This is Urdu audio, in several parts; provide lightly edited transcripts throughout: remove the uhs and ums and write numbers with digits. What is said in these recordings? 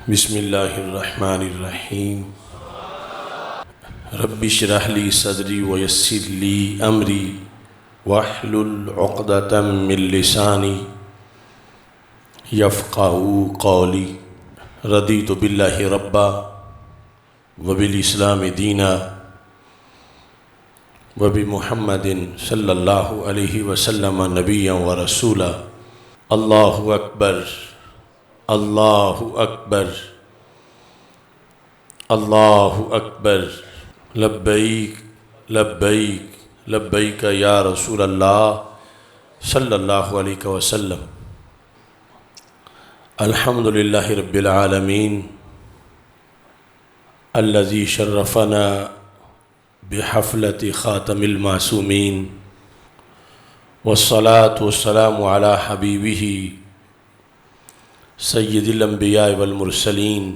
بسم اللہ الرحمن الرحیم رب اشرح لی صدری ویسر لی امری واحلل عقدۃ من لسانی یفقہوا قولی رضیت باللہ ربا وبالاسلام دینا وبمحمد صلی اللہ علیہ وسلم نبیا ورسولا۔ اللہ اکبر اللہ اکبر اللہ اکبر، لبیک لبیک لبیک یا رسول اللہ صلی اللہ علیہ وسلم۔ الحمد للہ رب العالمین الذی شرفنا بحفلة خاتم المعصومین والصلاة والسلام علی حبیبہ سید الانبیاء والمرسلین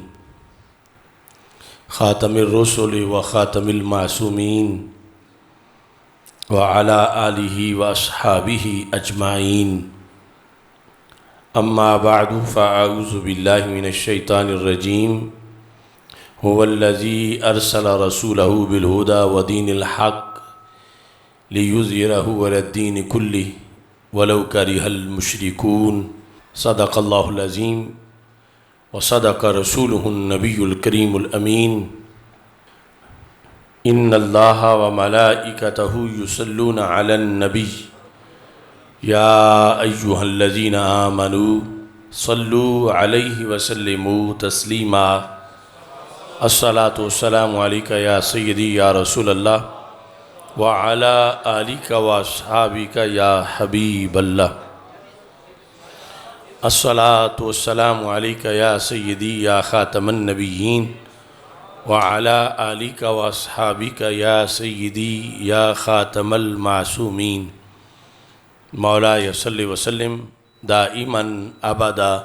خاتم الرسل وخاتم المعصومین وعلی آلہ واصحابہ اجمعین، اما بعد فاعوذ باللہ من الشیطان الرجیم۔ هو الذی ارسل رسولہ بالہدی ودین الحق لیظہرہ علی الدین کلہ ولو کرہ المشرکون۔ صدق اللہ العظیم وصدق رسولہ النبی الکریم الامین۔ ان اللہ وملائکتہ یصلون علی النبی یا ایہا الذین آمنوا صلوا علیہ وسلموا تسلیما۔ الصلاۃ والسلام علیک یا سیدی یا رسول اللہ وعلی آلک واصحابک یا حبیب اللہ۔ الصلاۃ والسلام علیک یا سیدی یا خاتم النبیین وعلی آلک واصحابک یا سیدی یا خاتم المعصومین۔ مولاي صل وسلم دائما ابدا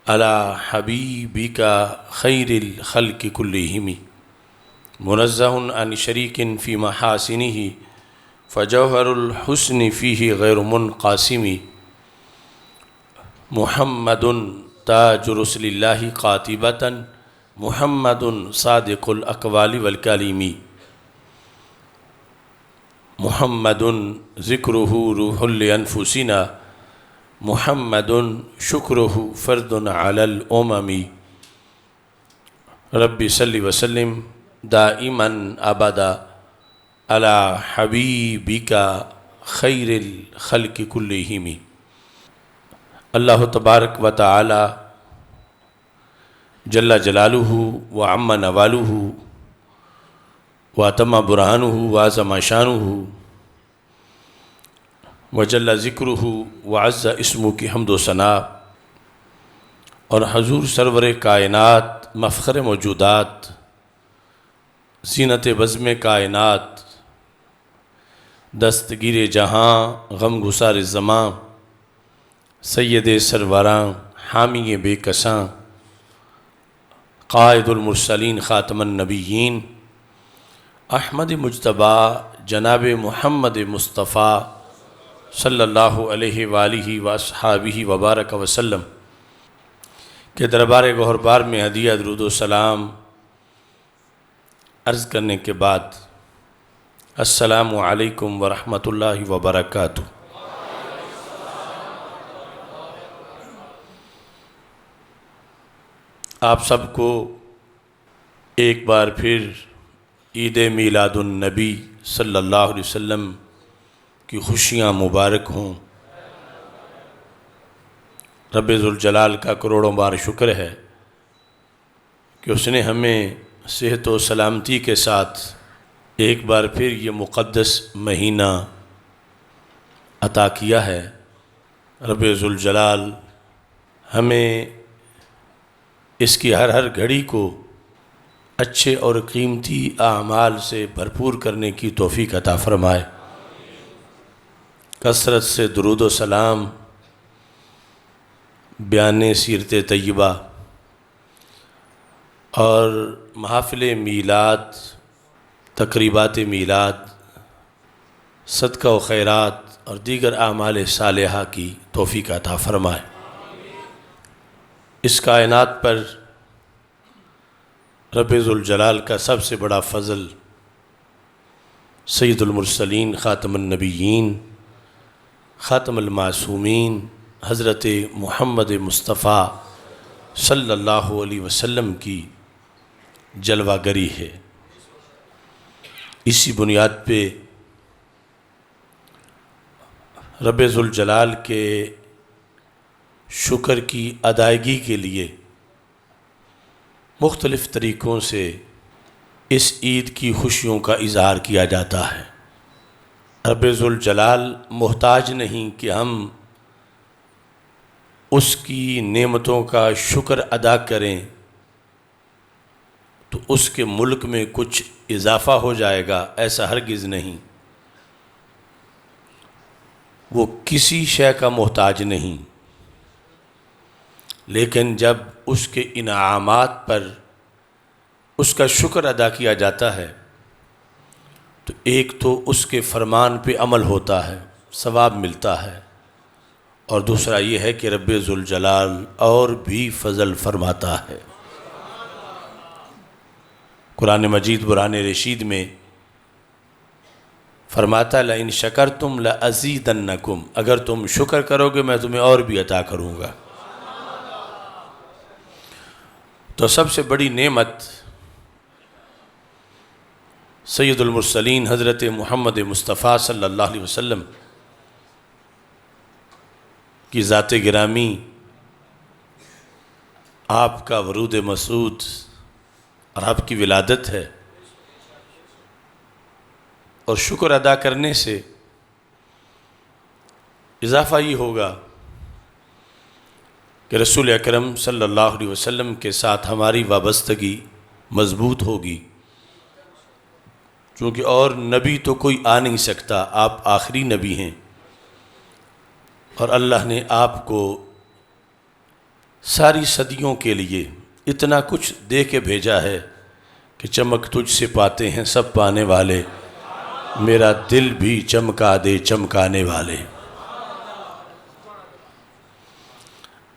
علی حبیبک خیر الخلق کلہم، منزہ عن شریک فی محاسنہ فجوہر الحسن فیہ غیر منقاسم۔ محمد تاج رسل اللہ قاطبۃ محمد صادق الاقوال والکلم، محمد ذکرہ روح لانفسنا محمد شکرہ فرد علی الامم۔ رب صل وسلم دائما ابدا علی حبیبک خیر الخلق کلہم۔ اللہ تبارک و تعالی جل جلالہ وعم نوالہ واتم برہانہ وعظم شانہ وجل ذکرہ وعز اسمہ کی حمد و ثنا، اور حضور سرور کائنات مفخر موجودات زینت بزم کائنات دستگیر جہاں غم گسار زماں سید سروراں حامی بے کساں قائد المرسلین خاتم النبیین احمد مجتبیٰ جناب محمد مصطفیٰ صلی اللہ علیہ وآلہ واصحابہ وبارک وسلم کے دربار گہربار میں ہدیہ درود و سلام عرض کرنے کے بعد السلام علیکم ورحمۃ اللہ وبرکاتہ۔ آپ سب کو ایک بار پھر عید میلاد النبی صلی اللہ علیہ وسلم کی خوشیاں مبارک ہوں۔ رب ذوالجلال کا کروڑوں بار شکر ہے کہ اس نے ہمیں صحت و سلامتی کے ساتھ ایک بار پھر یہ مقدس مہینہ عطا کیا ہے۔ رب ذوالجلال ہمیں اس کی ہر گھڑی کو اچھے اور قیمتی اعمال سے بھرپور کرنے کی توفیق عطا فرمائے۔ کثرت سے درود و سلام، بیان سیرت طیبہ اور محافل میلاد، تقریبات میلاد، صدقہ و خیرات اور دیگر اعمال صالحہ کی توفیق عطا فرمائے۔ اس کائنات پر رب ذوالجلال کا سب سے بڑا فضل سید المرسلین خاتم النبیین خاتم المعصومین حضرت محمد مصطفیٰ صلی اللہ علیہ وسلم کی جلوہ گری ہے۔ اسی بنیاد پہ رب ذوالجلال کے شکر کی ادائیگی کے لیے مختلف طریقوں سے اس عید کی خوشیوں کا اظہار کیا جاتا ہے۔ رب ذوالجلال محتاج نہیں کہ ہم اس کی نعمتوں کا شکر ادا کریں تو اس کے ملک میں کچھ اضافہ ہو جائے گا، ایسا ہرگز نہیں۔ وہ کسی شے کا محتاج نہیں، لیکن جب اس کے انعامات پر اس کا شکر ادا کیا جاتا ہے تو ایک تو اس کے فرمان پہ عمل ہوتا ہے، ثواب ملتا ہے، اور دوسرا یہ ہے کہ رب ذوالجلال اور بھی فضل فرماتا ہے۔ قرآن مجید برہان رشید میں فرماتا لَإِن شَكَرْتُمْ لَأَزِيدَنَّكُمْ، اگر تم شکر کرو گے میں تمہیں اور بھی عطا کروں گا۔ تو سب سے بڑی نعمت سید المرسلین حضرت محمد مصطفیٰ صلی اللہ علیہ وسلم کی ذات گرامی، آپ کا ورود مسعود اور آپ کی ولادت ہے، اور شکر ادا کرنے سے اضافہ یہ ہوگا کہ رسول اکرم صلی اللہ علیہ وسلم کے ساتھ ہماری وابستگی مضبوط ہوگی، چونکہ اور نبی تو کوئی آ نہیں سکتا، آپ آخری نبی ہیں، اور اللہ نے آپ کو ساری صدیوں کے لیے اتنا کچھ دے کے بھیجا ہے کہ چمک تجھ سے پاتے ہیں سب پانے والے، میرا دل بھی چمکا دے چمکانے والے۔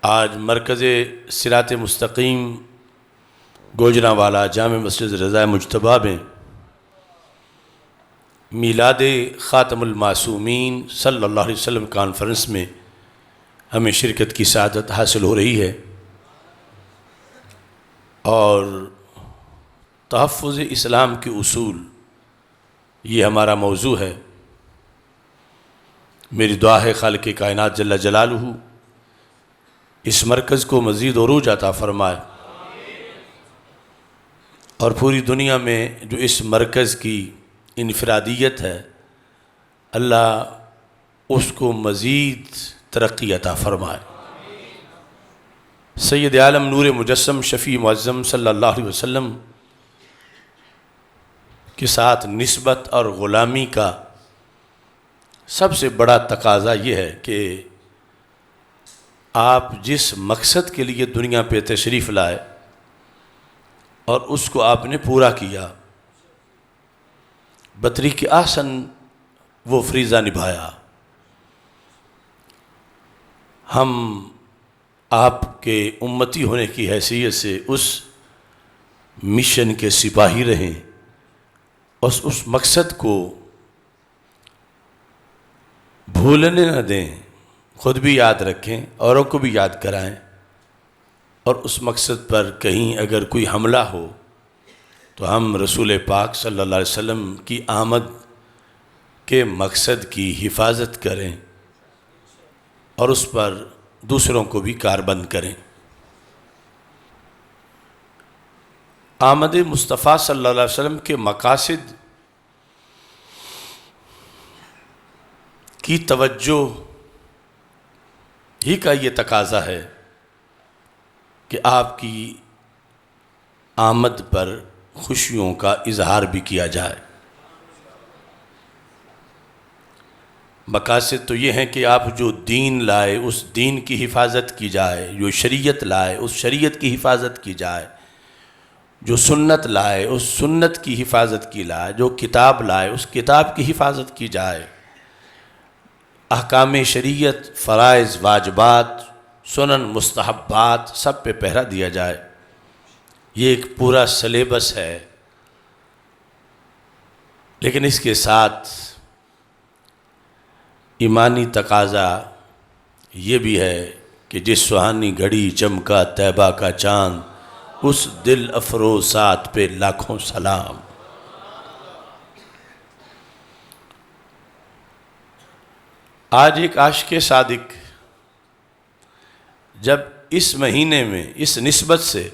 آج مرکز صراط مستقیم گوجرانوالا جامع مسجد رضا مجتبیٰ میں میلاد خاتم المعصومین صلی اللہ علیہ وسلم کانفرنس میں ہمیں شرکت کی سعادت حاصل ہو رہی ہے، اور تحفظ اسلام کے اصول یہ ہمارا موضوع ہے۔ میری دعا ہے خالق کائنات جل جلالہ اس مرکز کو مزید عروج عطا فرمائے، اور پوری دنیا میں جو اس مرکز کی انفرادیت ہے اللہ اس کو مزید ترقی عطا فرمائے۔ سید عالم نور مجسم شفیع معظم صلی اللہ علیہ وسلم کے ساتھ نسبت اور غلامی کا سب سے بڑا تقاضا یہ ہے کہ آپ جس مقصد کے لیے دنیا پہ تشریف لائے اور اس کو آپ نے پورا کیا، بطریق احسن وہ فریضہ نبھایا۔ ہم آپ کے امتی ہونے کی حیثیت سے اس مشن کے سپاہی رہیں، اس مقصد کو بھولنے نہ دیں، خود بھی یاد رکھیں، اوروں کو بھی یاد کرائیں، اور اس مقصد پر کہیں اگر کوئی حملہ ہو تو ہم رسول پاک صلی اللہ علیہ وسلم کی آمد کے مقصد کی حفاظت کریں اور اس پر دوسروں کو بھی کاربند کریں۔ آمد مصطفیٰ صلی اللہ علیہ وسلم کے مقاصد کی توجہ ہی کا یہ تقاضا ہے کہ آپ کی آمد پر خوشیوں کا اظہار بھی کیا جائے۔ مقاصد تو یہ ہیں کہ آپ جو دین لائے اس دین کی حفاظت کی جائے، جو شریعت لائے اس شریعت کی حفاظت کی جائے، جو سنت لائے اس سنت کی حفاظت کی جائے، جو کتاب لائے اس کتاب کی حفاظت کی جائے، احکام شریعت، فرائض، واجبات، سنن، مستحبات سب پہ پہرا دیا جائے، یہ ایک پورا سلیبس ہے، لیکن اس کے ساتھ ایمانی تقاضا یہ بھی ہے کہ جس سہانی گھڑی چمکا طیبہ کا چاند، اس دل افروزات پہ لاکھوں سلام۔ آج ایک عاشق صادق جب اس مہینے میں اس نسبت سے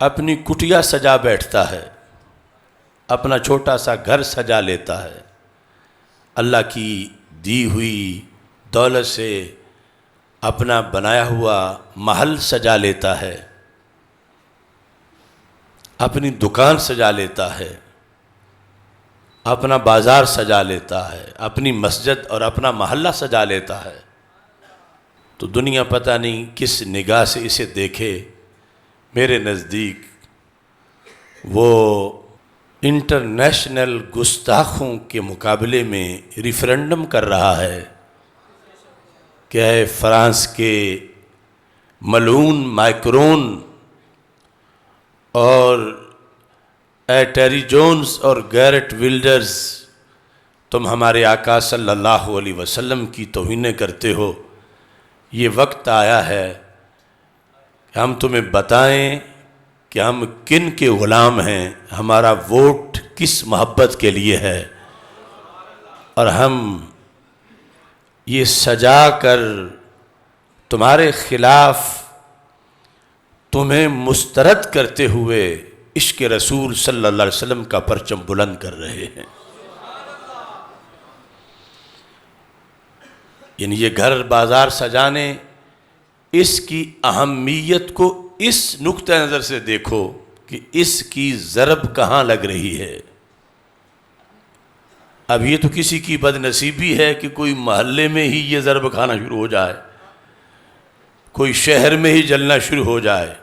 اپنی کٹیا سجا بیٹھتا ہے، اپنا چھوٹا سا گھر سجا لیتا ہے، اللہ کی دی ہوئی دولت سے اپنا بنایا ہوا محل سجا لیتا ہے، اپنی دکان سجا لیتا ہے، اپنا بازار سجا لیتا ہے، اپنی مسجد اور اپنا محلہ سجا لیتا ہے، تو دنیا پتہ نہیں کس نگاہ سے اسے دیکھے۔ میرے نزدیک وہ انٹرنیشنل گستاخوں کے مقابلے میں ریفرنڈم کر رہا ہے کہ اے فرانس کے ملعون مائکرون اور اے ٹیری جونز اور گیرٹ ولڈرز، تم ہمارے آقا صلی اللہ علیہ وسلم کی توہین کرتے ہو۔ یہ وقت آیا ہے کہ ہم تمہیں بتائیں کہ ہم کن کے غلام ہیں، ہمارا ووٹ کس محبت کے لیے ہے، اور ہم یہ سجا کر تمہارے خلاف تمہیں مسترد کرتے ہوئے عشق رسول صلی اللہ علیہ وسلم کا پرچم بلند کر رہے ہیں۔ یعنی یہ گھر بازار سجانے، اس کی اہمیت کو اس نقطہ نظر سے دیکھو کہ اس کی ضرب کہاں لگ رہی ہے۔ اب یہ تو کسی کی بد نصیبی ہے کہ کوئی محلے میں ہی یہ ضرب کھانا شروع ہو جائے، کوئی شہر میں ہی جلنا شروع ہو جائے۔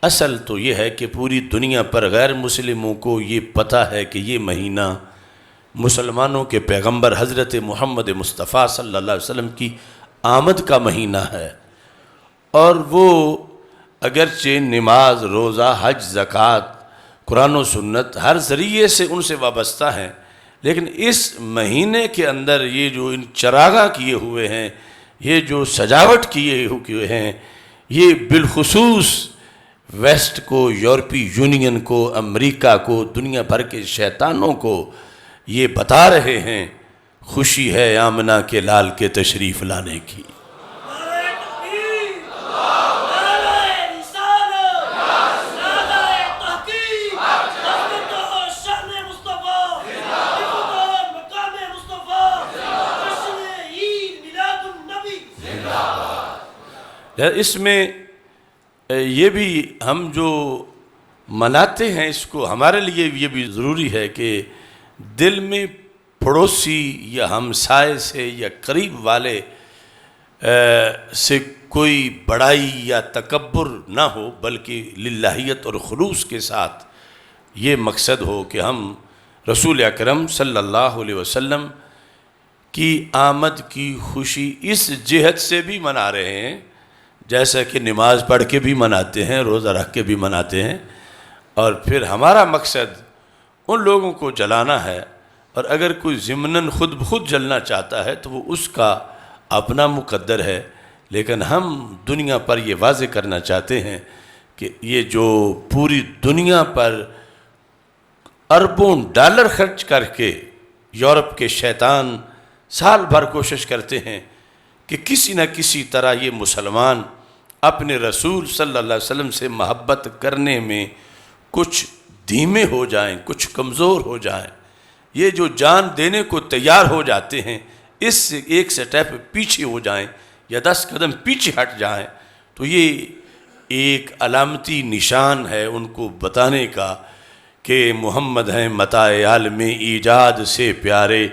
اصل تو یہ ہے کہ پوری دنیا پر غیر مسلموں کو یہ پتہ ہے کہ یہ مہینہ مسلمانوں کے پیغمبر حضرت محمد مصطفیٰ صلی اللہ علیہ وسلم کی آمد کا مہینہ ہے، اور وہ اگرچہ نماز، روزہ، حج، زکوٰۃ، قرآن و سنت ہر ذریعے سے ان سے وابستہ ہیں، لیکن اس مہینے کے اندر یہ جو ان چراغاں کیے ہوئے ہیں، یہ جو سجاوٹ کیے ہوئے ہیں، یہ بالخصوص ویسٹ کو، یورپی یونین کو، امریکہ کو، دنیا بھر کے شیطانوں کو یہ بتا رہے ہیں خوشی ہے آمنہ کے لال کے تشریف لانے کی۔ اس میں یہ بھی ہم جو مناتے ہیں، اس کو ہمارے لیے یہ بھی ضروری ہے کہ دل میں پڑوسی یا ہمسائے سے یا قریب والے سے کوئی بڑائی یا تکبر نہ ہو، بلکہ للہیت اور خلوص کے ساتھ یہ مقصد ہو کہ ہم رسول اکرم صلی اللہ علیہ وسلم کی آمد کی خوشی اس جہت سے بھی منا رہے ہیں، جیسا کہ نماز پڑھ کے بھی مناتے ہیں، روزہ رکھ کے بھی مناتے ہیں، اور پھر ہمارا مقصد ان لوگوں کو جلانا ہے، اور اگر کوئی ضمناً خود بخود جلنا چاہتا ہے تو وہ اس کا اپنا مقدر ہے، لیکن ہم دنیا پر یہ واضح کرنا چاہتے ہیں کہ یہ جو پوری دنیا پر اربوں ڈالر خرچ کر کے یورپ کے شیطان سال بھر کوشش کرتے ہیں کہ کسی نہ کسی طرح یہ مسلمان اپنے رسول صلی اللہ علیہ وسلم سے محبت کرنے میں کچھ دھیمے ہو جائیں، کچھ کمزور ہو جائیں، یہ جو جان دینے کو تیار ہو جاتے ہیں اس سے ایک سٹیپ پیچھے ہو جائیں یا 10 قدم پیچھے ہٹ جائیں، تو یہ ایک علامتی نشان ہے ان کو بتانے کا کہ محمد ہیں متاع عالم ایجاد سے پیارے،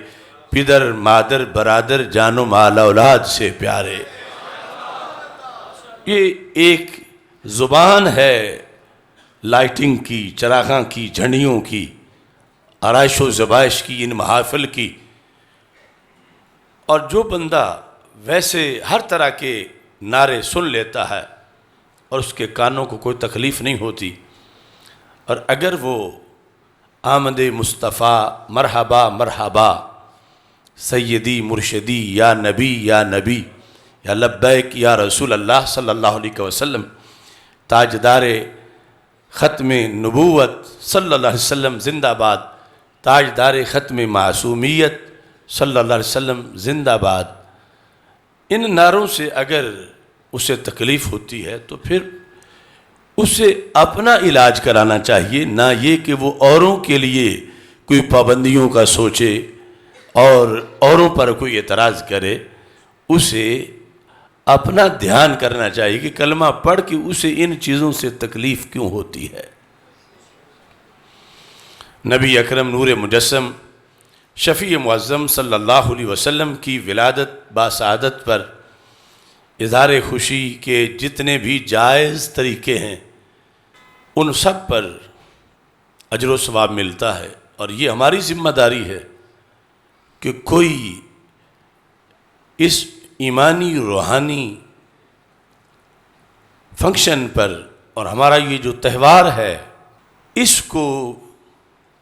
پدر مادر برادر جان و مال اولاد سے پیارے۔ یہ ایک زبان ہے لائٹنگ کی، چراغاں کی، جھنڈیوں کی، آرائش و ذبائش کی، ان محافل کی، اور جو بندہ ویسے ہر طرح کے نعرے سن لیتا ہے اور اس کے کانوں کو کوئی تکلیف نہیں ہوتی، اور اگر وہ آمد مصطفیٰ مرحبا مرحبا سیدی مرشدی یا نبی یا لبیک یا رسول اللہ صلی اللہ علیہ وسلم، تاجدار ختم نبوت صلی اللہ علیہ وسلم زندہ باد، تاجدار ختم معصومیت صلی اللہ علیہ وسلم زندہ باد، ان نعروں سے اگر اسے تکلیف ہوتی ہے تو پھر اسے اپنا علاج کرانا چاہیے، نہ یہ کہ وہ اوروں کے لیے کوئی پابندیوں کا سوچے اور اوروں پر کوئی اعتراض کرے۔ اسے اپنا دھیان کرنا چاہیے کہ کلمہ پڑھ کے اسے ان چیزوں سے تکلیف کیوں ہوتی ہے۔ نبی اکرم نور مجسم شفیع معظم صلی اللہ علیہ وسلم کی ولادت باسعادت پر اظہار خوشی کے جتنے بھی جائز طریقے ہیں ان سب پر اجر و ثواب ملتا ہے، اور یہ ہماری ذمہ داری ہے کہ کوئی اس ایمانی روحانی فنکشن پر اور ہمارا یہ جو تہوار ہے اس کو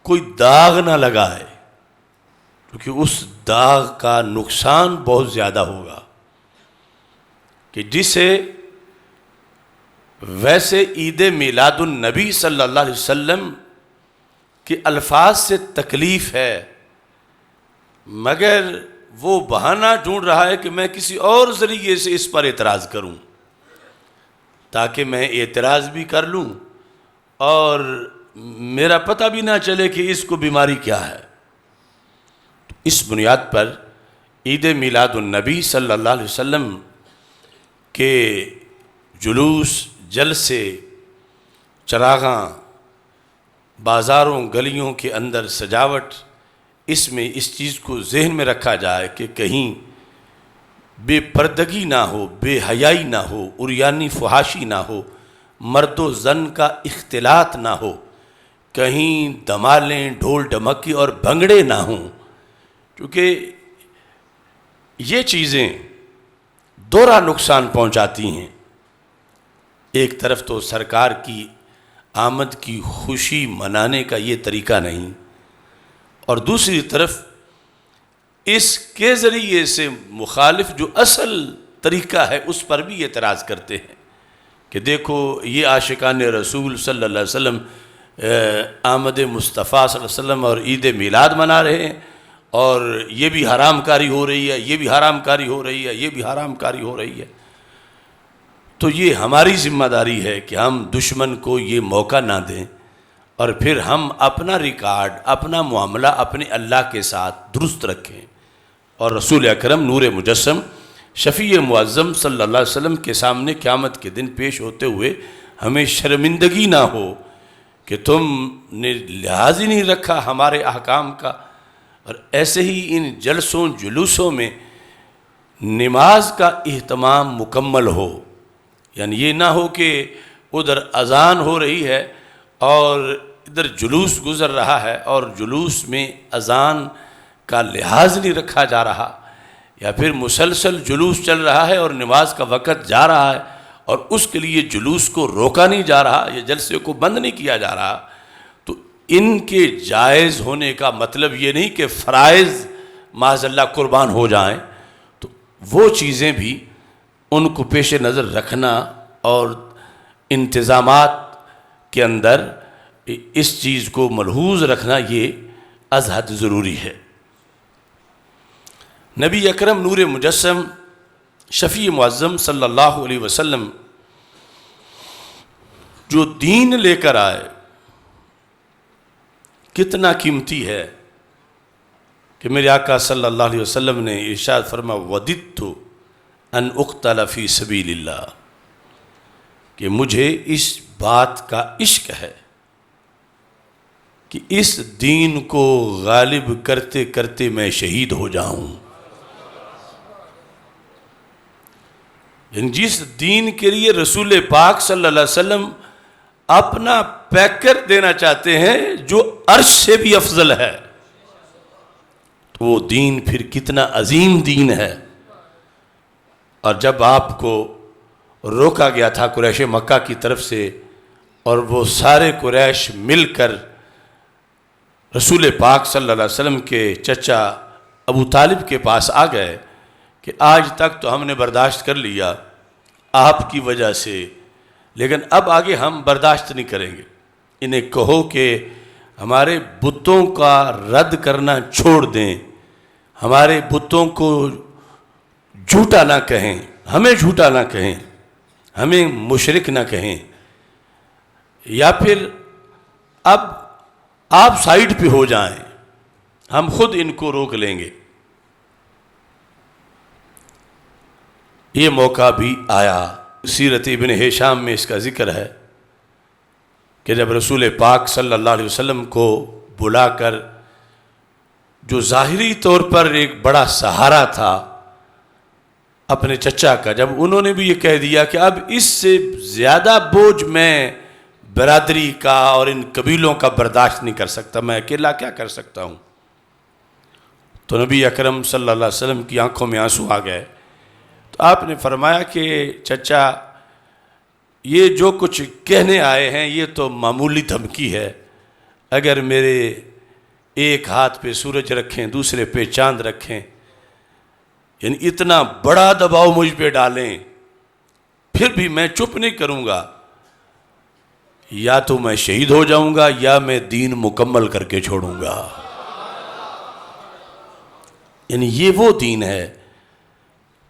کوئی داغ نہ لگائے، کیونکہ اس داغ کا نقصان بہت زیادہ ہوگا کہ جسے ویسے عید میلاد النبی صلی اللہ علیہ وسلم کے الفاظ سے تکلیف ہے، مگر وہ بہانہ ڈھونڈ رہا ہے کہ میں کسی اور ذریعے سے اس پر اعتراض کروں تاکہ میں اعتراض بھی کر لوں اور میرا پتہ بھی نہ چلے کہ اس کو بیماری کیا ہے۔ اس بنیاد پر عید میلاد النبی صلی اللہ علیہ وسلم کے جلوس، جلسے، چراغاں، بازاروں گلیوں کے اندر سجاوٹ، اس میں اس چیز کو ذہن میں رکھا جائے کہ کہیں بے پردگی نہ ہو، بے حیائی نہ ہو، عریانی فحاشی نہ ہو، مرد و زن کا اختلاط نہ ہو، کہیں دمالیں، ڈھول ڈھمکی اور بھنگڑے نہ ہوں، کیونکہ یہ چیزیں دوہرا نقصان پہنچاتی ہیں۔ ایک طرف تو سرکار کی آمد کی خوشی منانے کا یہ طریقہ نہیں، اور دوسری طرف اس کے ذریعے سے مخالف جو اصل طریقہ ہے اس پر بھی اعتراض کرتے ہیں کہ دیکھو یہ عاشقان رسول صلی اللہ علیہ وسلم آمد مصطفیٰ صلی اللہ علیہ وسلم اور عید میلاد منا رہے ہیں، اور یہ بھی حرام کاری ہو رہی ہے، یہ بھی حرام کاری ہو رہی ہے، یہ بھی حرام کاری ہو رہی ہے۔ تو یہ ہماری ذمہ داری ہے کہ ہم دشمن کو یہ موقع نہ دیں، اور پھر ہم اپنا ریکارڈ، اپنا معاملہ اپنے اللہ کے ساتھ درست رکھیں، اور رسول اکرم نور مجسم شفیع معظم صلی اللہ علیہ وسلم کے سامنے قیامت کے دن پیش ہوتے ہوئے ہمیں شرمندگی نہ ہو کہ تم نے لحاظ ہی نہیں رکھا ہمارے احکام کا۔ اور ایسے ہی ان جلسوں جلوسوں میں نماز کا اہتمام مکمل ہو، یعنی یہ نہ ہو کہ ادھر اذان ہو رہی ہے اور ادھر جلوس گزر رہا ہے اور جلوس میں اذان کا لحاظ نہیں رکھا جا رہا، یا پھر مسلسل جلوس چل رہا ہے اور نماز کا وقت جا رہا ہے اور اس کے لیے جلوس کو روکا نہیں جا رہا، یا جلسے کو بند نہیں کیا جا رہا۔ تو ان کے جائز ہونے کا مطلب یہ نہیں کہ فرائض معاذ اللہ قربان ہو جائیں، تو وہ چیزیں بھی ان کو پیش نظر رکھنا اور انتظامات کے اندر اس چیز کو ملحوظ رکھنا یہ از حد ضروری ہے۔ نبی اکرم نور مجسم شفیع معظم صلی اللہ علیہ وسلم جو دین لے کر آئے کتنا قیمتی ہے کہ میرے آقا صلی اللہ علیہ وسلم نے ارشاد فرما وَدِدْتُ أَنْ أُقْتَلَ فِي سَبِيلِ اللَّهِ، کہ مجھے اس بات کا عشق ہے کہ اس دین کو غالب کرتے کرتے میں شہید ہو جاؤں۔ یعنی جس دین کے لیے رسول پاک صلی اللہ علیہ وسلم اپنا پیکر دینا چاہتے ہیں جو عرش سے بھی افضل ہے، تو وہ دین پھر کتنا عظیم دین ہے۔ اور جب آپ کو روکا گیا تھا قریش مکہ کی طرف سے، اور وہ سارے قریش مل کر رسول پاک صلی اللہ علیہ وسلم کے چچا ابو طالب کے پاس آ گئے کہ آج تک تو ہم نے برداشت کر لیا آپ کی وجہ سے، لیکن اب آگے ہم برداشت نہیں کریں گے، انہیں کہو کہ ہمارے بتوں کا رد کرنا چھوڑ دیں، ہمارے بتوں کو جھوٹا نہ کہیں، ہمیں جھوٹا نہ کہیں، ہمیں مشرک نہ کہیں، یا پھر اب آپ سائیڈ پہ ہو جائیں، ہم خود ان کو روک لیں گے۔ یہ موقع بھی آیا۔ سیرت ابن ہشام میں اس کا ذکر ہے کہ جب رسول پاک صلی اللہ علیہ وسلم کو بلا کر، جو ظاہری طور پر ایک بڑا سہارا تھا اپنے چچا کا، جب انہوں نے بھی یہ کہہ دیا کہ اب اس سے زیادہ بوجھ میں برادری کا اور ان قبیلوں کا برداشت نہیں کر سکتا، میں اکیلا کیا کر سکتا ہوں، تو نبی اکرم صلی اللہ علیہ وسلم کی آنکھوں میں آنسو آ گئے۔ تو آپ نے فرمایا کہ چچا، یہ جو کچھ کہنے آئے ہیں یہ تو معمولی دھمکی ہے، اگر میرے ایک ہاتھ پہ سورج رکھیں دوسرے پہ چاند رکھیں، یعنی اتنا بڑا دباؤ مجھ پہ ڈالیں، پھر بھی میں چپ نہیں کروں گا، یا تو میں شہید ہو جاؤں گا یا میں دین مکمل کر کے چھوڑوں گا۔ یعنی یہ وہ دین ہے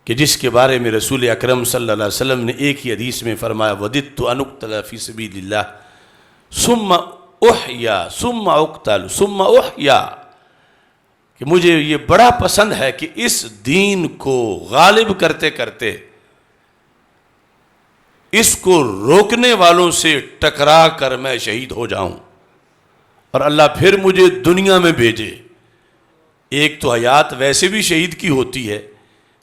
کہ جس کے بارے میں رسول اکرم صلی اللہ علیہ وسلم نے ایک ہی حدیث میں فرمایا وَدِدْتُ أَنْ أُقْتَلَ فِي سَبِيلِ اللَّهِ ثُمَّ أُحْيَا ثُمَّ أُقْتَلُ ثُمَّ أُحْيَا، کہ مجھے یہ بڑا پسند ہے کہ اس دین کو غالب کرتے کرتے اس کو روکنے والوں سے ٹکرا کر میں شہید ہو جاؤں، اور اللہ پھر مجھے دنیا میں بھیجے۔ ایک تو حیات ویسے بھی شہید کی ہوتی ہے،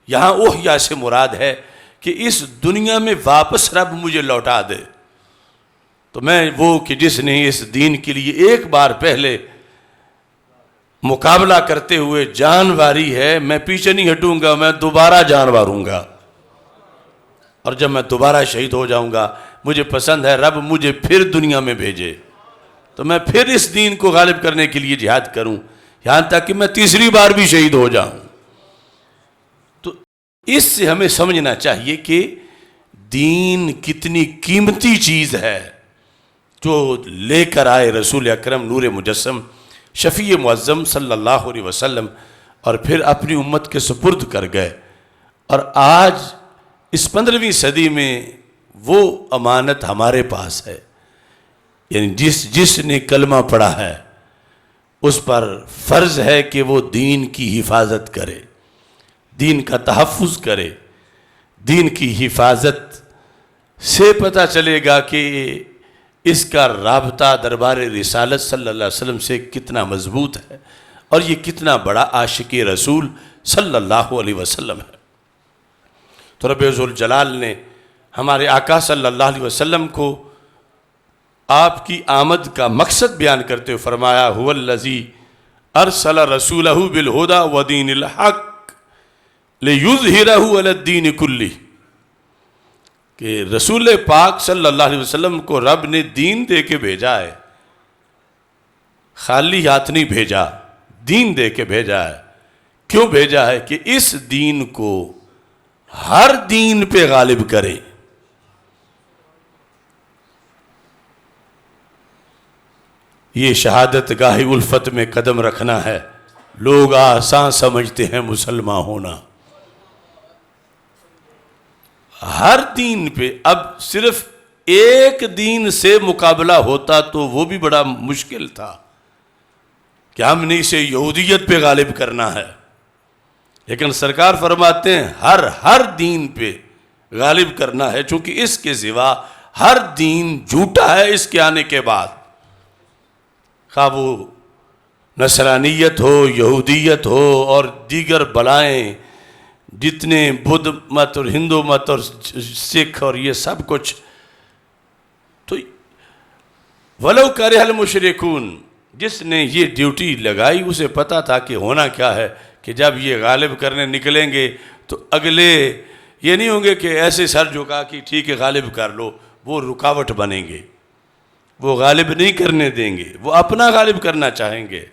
یہاں احیا سے مراد ہے کہ اس دنیا میں واپس رب مجھے لوٹا دے۔ تو میں وہ کہ جس نے اس دین کے لیے ایک بار پہلے مقابلہ کرتے ہوئے جان واری ہے، میں پیچھے نہیں ہٹوں گا، میں دوبارہ جان واروں گا، اور جب میں دوبارہ شہید ہو جاؤں گا مجھے پسند ہے رب مجھے پھر دنیا میں بھیجے، تو میں پھر اس دین کو غالب کرنے کے لیے جہاد کروں، یہاں تک کہ میں تیسری بار بھی شہید ہو جاؤں۔ تو اس سے ہمیں سمجھنا چاہیے کہ دین کتنی قیمتی چیز ہے جو لے کر آئے رسول اکرم نور مجسم شفیع معظم صلی اللہ علیہ وسلم، اور پھر اپنی امت کے سپرد کر گئے، اور آج اس 15ویں صدی میں وہ امانت ہمارے پاس ہے۔ یعنی جس نے کلمہ پڑھا ہے اس پر فرض ہے کہ وہ دین کی حفاظت کرے، دین کا تحفظ کرے۔ دین کی حفاظت سے پتہ چلے گا کہ اس کا رابطہ دربار رسالت صلی اللہ علیہ وسلم سے کتنا مضبوط ہے، اور یہ کتنا بڑا عاشق رسول صلی اللہ علیہ وسلم ہے۔ تو رب ذوالجلال نے ہمارے آقا صلی اللہ علیہ وسلم کو آپ کی آمد کا مقصد بیان کرتے ہوئے فرمایا هو الذی ارسل رسولہ بالہدی ودین الحق لیظہرہ علی الدین کلہ، کہ رسول پاک صلی اللہ علیہ وسلم کو رب نے دین دے کے بھیجا ہے، خالی ہاتھ نہیں بھیجا، دین دے کے بھیجا ہے۔ کیوں بھیجا ہے؟ کہ اس دین کو ہر دین پہ غالب کرے۔ یہ شہادت گاہ الفت میں قدم رکھنا ہے۔ لوگ آسان سمجھتے ہیں مسلمان ہونا، ہر دین پہ۔ اب صرف ایک دین سے مقابلہ ہوتا تو وہ بھی بڑا مشکل تھا کہ ہم نے اسے یہودیت پہ غالب کرنا ہے، لیکن سرکار فرماتے ہیں ہر دین پہ غالب کرنا ہے، چونکہ اس کے سوا ہر دین جھوٹا ہے اس کے آنے کے بعد، خواہ وہ نصرانیت ہو، یہودیت ہو، اور دیگر بلائیں جتنے بدھ مت اور ہندو مت اور سکھ اور یہ سب کچھ۔ تو ولو کرہ المشرکون، جس نے یہ ڈیوٹی لگائی اسے پتا تھا کہ ہونا کیا ہے، کہ جب یہ غالب کرنے نکلیں گے تو اگلے یہ نہیں ہوں گے کہ ایسے سر جھکا کہ ٹھیک ہے غالب کر لو، وہ رکاوٹ بنیں گے، وہ غالب نہیں کرنے دیں گے، وہ اپنا غالب کرنا چاہیں گے۔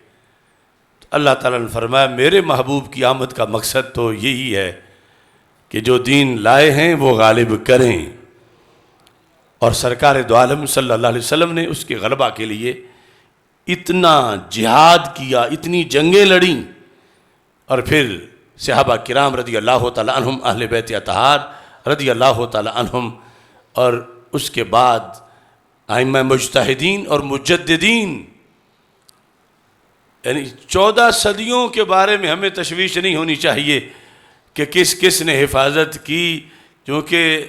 تو اللہ تعالیٰ نے فرمایا میرے محبوب کی آمد کا مقصد تو یہی ہے کہ جو دین لائے ہیں وہ غالب کریں، اور سرکار دو عالم صلی اللہ علیہ وسلم نے اس کے غلبہ کے لیے اتنا جہاد کیا، اتنی جنگیں لڑیں، اور پھر صحابہ کرام رضی اللہ تعالی عنہم، اہل بیت اطہار رضی اللہ تعالی عنہم، اور اس کے بعد ائمہ مجتہدین اور مجددین، یعنی 14 صدیوں کے بارے میں ہمیں تشویش نہیں ہونی چاہیے کہ کس کس نے حفاظت کی، کیونکہ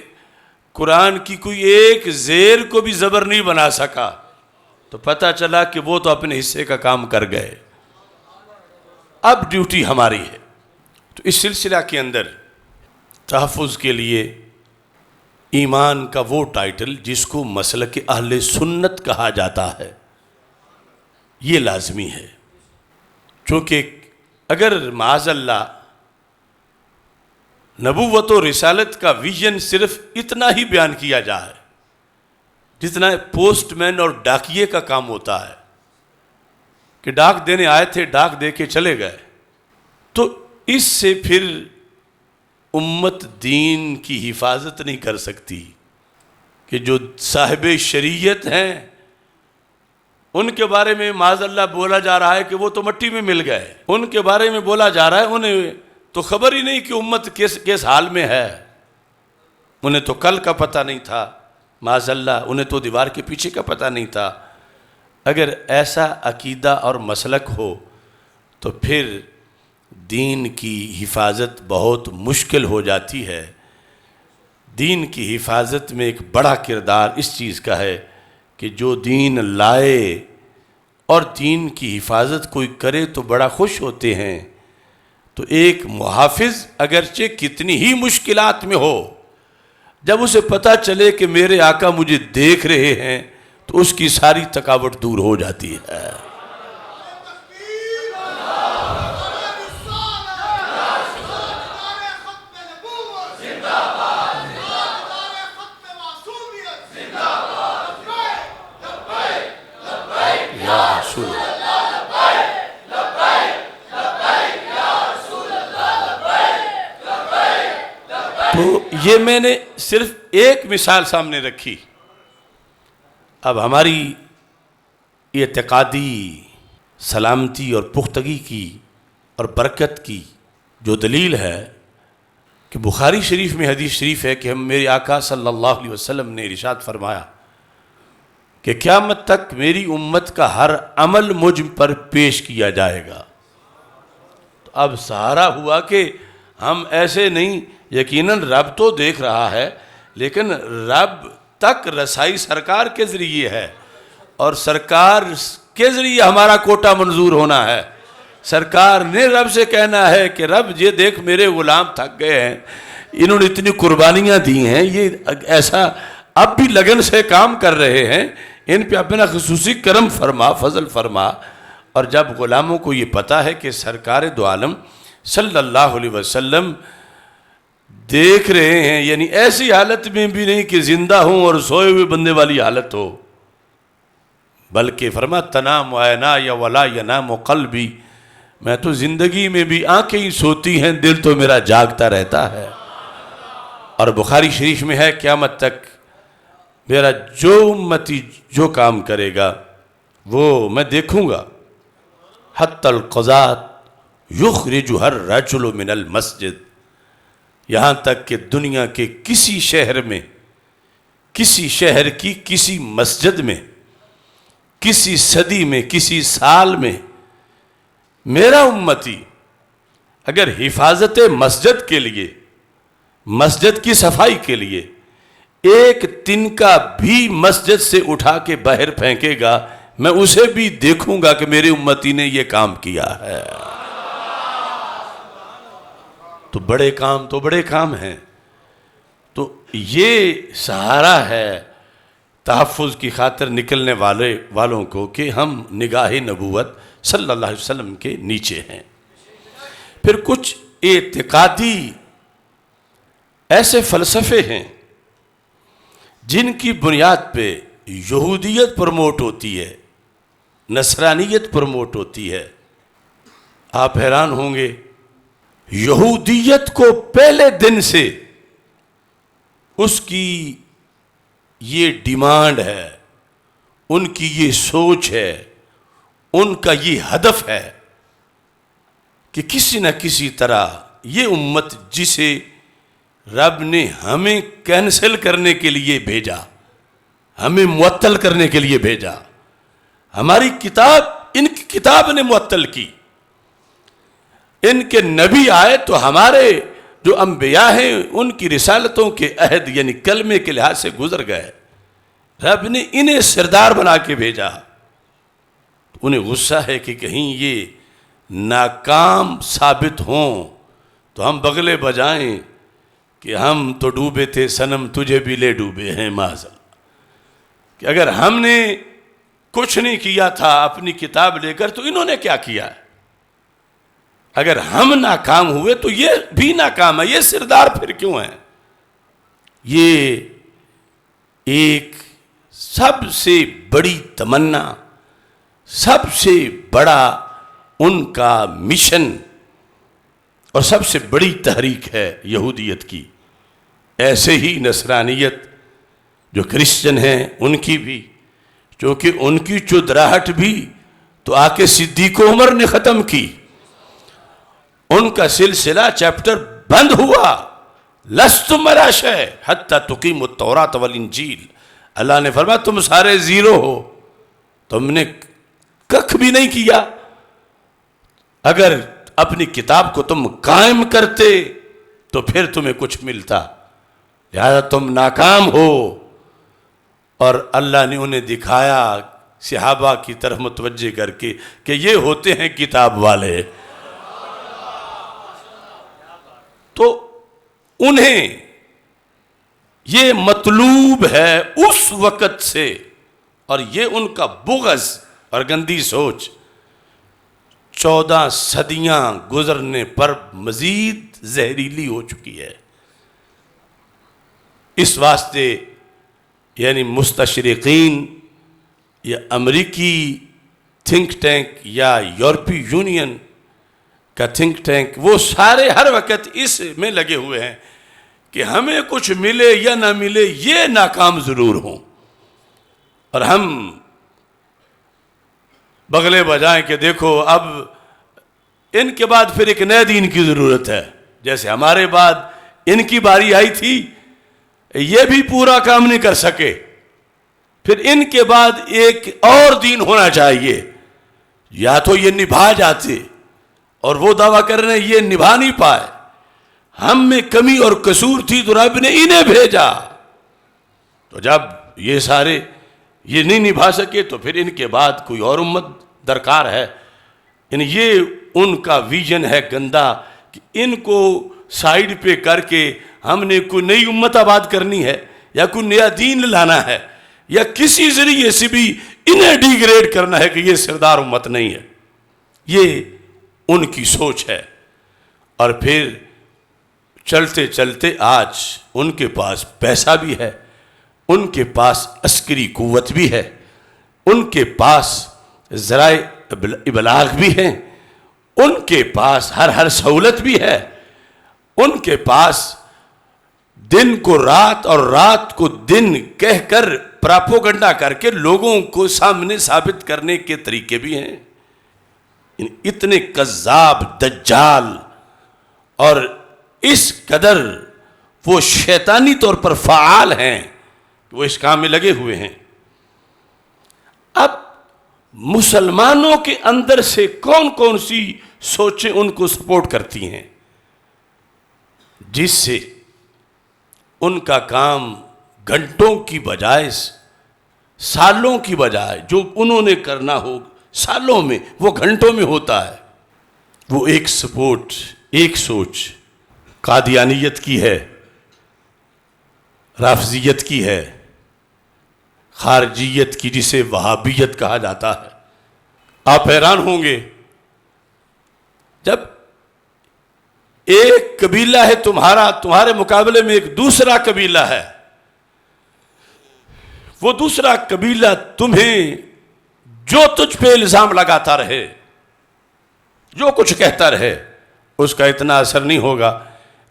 قرآن کی کوئی ایک زیر کو بھی زبر نہیں بنا سکا، تو پتہ چلا کہ وہ تو اپنے حصے کا کام کر گئے، اب ڈیوٹی ہماری ہے۔ تو اس سلسلہ کے اندر تحفظ کے لیے ایمان کا وہ ٹائٹل جس کو مسلک اہل سنت کہا جاتا ہے یہ لازمی ہے، چونکہ اگر معاذ اللہ نبوت و رسالت کا ویژن صرف اتنا ہی بیان کیا جائے جتنا پوسٹ مین اور ڈاکیے کا کام ہوتا ہے کہ ڈاک دینے آئے تھے، ڈاک دے کے چلے گئے، تو اس سے پھر امت دین کی حفاظت نہیں کر سکتی کہ جو صاحب شریعت ہیں ان کے بارے میں معاذ اللہ بولا جا رہا ہے کہ وہ تو مٹی میں مل گئے، ان کے بارے میں بولا جا رہا ہے انہیں تو خبر ہی نہیں کہ امت کس حال میں ہے، انہیں تو کل کا پتہ نہیں تھا، معاذ اللہ انہیں تو دیوار کے پیچھے کا پتہ نہیں تھا۔ اگر ایسا عقیدہ اور مسلک ہو تو پھر دین کی حفاظت بہت مشکل ہو جاتی ہے۔ دین کی حفاظت میں ایک بڑا کردار اس چیز کا ہے کہ جو دین لائے اور دین کی حفاظت کوئی کرے تو بڑا خوش ہوتے ہیں۔ تو ایک محافظ اگرچہ کتنی ہی مشکلات میں ہو، جب اسے پتہ چلے کہ میرے آقا مجھے دیکھ رہے ہیں تو اس کی ساری تھکاوٹ دور ہو جاتی ہے۔ تو یہ میں نے صرف ایک مثال سامنے رکھی، اب ہماری اعتقادی سلامتی اور پختگی کی اور برکت کی جو دلیل ہے کہ بخاری شریف میں حدیث شریف ہے کہ ہم میرے آقا صلی اللہ علیہ وسلم نے ارشاد فرمایا کہ قیامت تک میری امت کا ہر عمل مجھ پر پیش کیا جائے گا۔ تو اب سہارا ہوا کہ ہم ایسے نہیں، یقیناً رب تو دیکھ رہا ہے لیکن رب تک رسائی سرکار کے ذریعے ہے، اور سرکار کے ذریعے ہمارا کوٹا منظور ہونا ہے۔ سرکار نے رب سے کہنا ہے کہ رب یہ دیکھ میرے غلام تھک گئے ہیں، انہوں نے اتنی قربانیاں دی ہیں، یہ ایسا اب بھی لگن سے کام کر رہے ہیں، ان پہ اپنا خصوصی کرم فرما، فضل فرما۔ اور جب غلاموں کو یہ پتہ ہے کہ سرکار دو عالم صلی اللہ علیہ وسلم دیکھ رہے ہیں، یعنی ایسی حالت میں بھی نہیں کہ زندہ ہوں اور سوئے ہوئے بندے والی حالت ہو، بلکہ فرما تنام عینایا ولا ینام قلبی، میں تو زندگی میں بھی آنکھیں ہی سوتی ہیں، دل تو میرا جاگتا رہتا ہے۔ اور بخاری شریف میں ہے قیامت تک میرا جو امتی جو کام کرے گا وہ میں دیکھوں گا، حتی القضاة یخرجها الرجل من المسجد، یہاں تک کہ دنیا کے کسی شہر میں، کسی شہر کی کسی مسجد میں، کسی صدی میں، کسی سال میں میرا امتی اگر حفاظت مسجد کے لیے، مسجد کی صفائی کے لیے ایک تنکا بھی مسجد سے اٹھا کے باہر پھینکے گا، میں اسے بھی دیکھوں گا کہ میرے امتی نے یہ کام کیا ہے۔ تو بڑے کام ہیں۔ تو یہ سہارا ہے تحفظ کی خاطر نکلنے والوں کو کہ ہم نگاہ نبوت صلی اللہ علیہ وسلم کے نیچے ہیں۔ پھر کچھ اعتقادی ایسے فلسفے ہیں جن کی بنیاد پہ یہودیت پروموٹ ہوتی ہے، نصرانیت پروموٹ ہوتی ہے۔ آپ حیران ہوں گے، یہودیت کو پہلے دن سے اس کی یہ ڈیمانڈ ہے، ان کی یہ سوچ ہے، ان کا یہ ہدف ہے کہ کسی نہ کسی طرح یہ امت جسے رب نے ہمیں کینسل کرنے کے لیے بھیجا، ہمیں معطل کرنے کے لیے بھیجا، ہماری کتاب ان کی کتاب نے معطل کی، ان کے نبی آئے تو ہمارے جو انبیاء ہیں ان کی رسالتوں کے عہد یعنی کلمے کے لحاظ سے گزر گئے، رب نے انہیں سردار بنا کے بھیجا۔ انہیں غصہ ہے کہ کہیں یہ ناکام ثابت ہوں تو ہم بغلے بجائیں کہ ہم تو ڈوبے تھے صنم تجھے بھی لے ڈوبے ہیں معاذ اللہ، کہ اگر ہم نے کچھ نہیں کیا تھا اپنی کتاب لے کر تو انہوں نے کیا کیا ہے؟ اگر ہم ناکام ہوئے تو یہ بھی ناکام ہے، یہ سردار پھر کیوں ہیں؟ یہ ایک سب سے بڑی تمنا، سب سے بڑا ان کا مشن اور سب سے بڑی تحریک ہے یہودیت کی۔ ایسے ہی نصرانیت جو کرسچن ہیں ان کی بھی، چونکہ ان کی چودراہٹ بھی تو آ کے صدیق عمر نے ختم کی، ان کا سلسلہ چیپٹر بند ہوا، لستم علی شیء حتی تقیموا التوراۃ والانجیل۔ اللہ نے فرمایا تم سارے زیرو ہو، تم نے ککھ بھی نہیں کیا، اگر اپنی کتاب کو تم قائم کرتے تو پھر تمہیں کچھ ملتا، لہذا تم ناکام ہو۔ اور اللہ نے انہیں دکھایا صحابہ کی طرف متوجہ کر کے کہ یہ ہوتے ہیں کتاب والے۔ تو انہیں یہ مطلوب ہے اس وقت سے، اور یہ ان کا بغض اور گندی سوچ 14 صدیاں گزرنے پر مزید زہریلی ہو چکی ہے۔ اس واسطے یعنی مستشرقین یا امریکی تھنک ٹینک یا یورپی یونین کا تھنک ٹینک، وہ سارے ہر وقت اس میں لگے ہوئے ہیں کہ ہمیں کچھ ملے یا نہ ملے یہ ناکام ضرور ہوں، اور ہم بغلے بجائیں کہ دیکھو اب ان کے بعد پھر ایک نئے دین کی ضرورت ہے، جیسے ہمارے بعد ان کی باری آئی تھی، یہ بھی پورا کام نہیں کر سکے، پھر ان کے بعد ایک اور دین ہونا چاہیے، یا تو یہ نبھا جاتے، اور وہ دعویٰ کر رہے ہیں یہ نبھا نہیں پائے، ہم میں کمی اور قصور تھی تو رب نے انہیں بھیجا، تو جب یہ سارے یہ نہیں نبھا سکے تو پھر ان کے بعد کوئی اور امت درکار ہے۔ یعنی یہ ان کا ویژن ہے گندا کہ ان کو سائیڈ پہ کر کے ہم نے کوئی نئی امت آباد کرنی ہے یا کوئی نیا دین لانا ہے یا کسی ذریعے سے بھی انہیں ڈی گریڈ کرنا ہے کہ یہ سردار امت نہیں ہے، یہ ان کی سوچ ہے۔ اور پھر چلتے چلتے آج ان کے پاس پیسہ بھی ہے، ان کے پاس عسکری قوت بھی ہے، ان کے پاس ذرائع ابلاغ بھی ہیں، ان کے پاس ہر سہولت بھی ہے، ان کے پاس دن کو رات اور رات کو دن کہہ کر پراپوگنڈا کر کے لوگوں کو سامنے ثابت کرنے کے طریقے بھی ہیں۔ اتنے کذاب دجال اور اس قدر وہ شیطانی طور پر فعال ہیں کہ وہ اس کام میں لگے ہوئے ہیں۔ اب مسلمانوں کے اندر سے کون کون سی سوچیں ان کو سپورٹ کرتی ہیں جس سے ان کا کام گھنٹوں کی بجائے سالوں کی بجائے جو انہوں نے کرنا ہو سالوں میں وہ گھنٹوں میں ہوتا ہے۔ وہ ایک سپورٹ، ایک سوچ قادیانیت کی ہے، رافضیت کی ہے، خارجیت کی جسے وہابیت کہا جاتا ہے۔ آپ حیران ہوں گے جب ایک قبیلہ ہے تمہارے مقابلے میں ایک دوسرا قبیلہ ہے، وہ دوسرا قبیلہ تمہیں جو تجھ پہ الزام لگاتا رہے، جو کچھ کہتا رہے، اس کا اتنا اثر نہیں ہوگا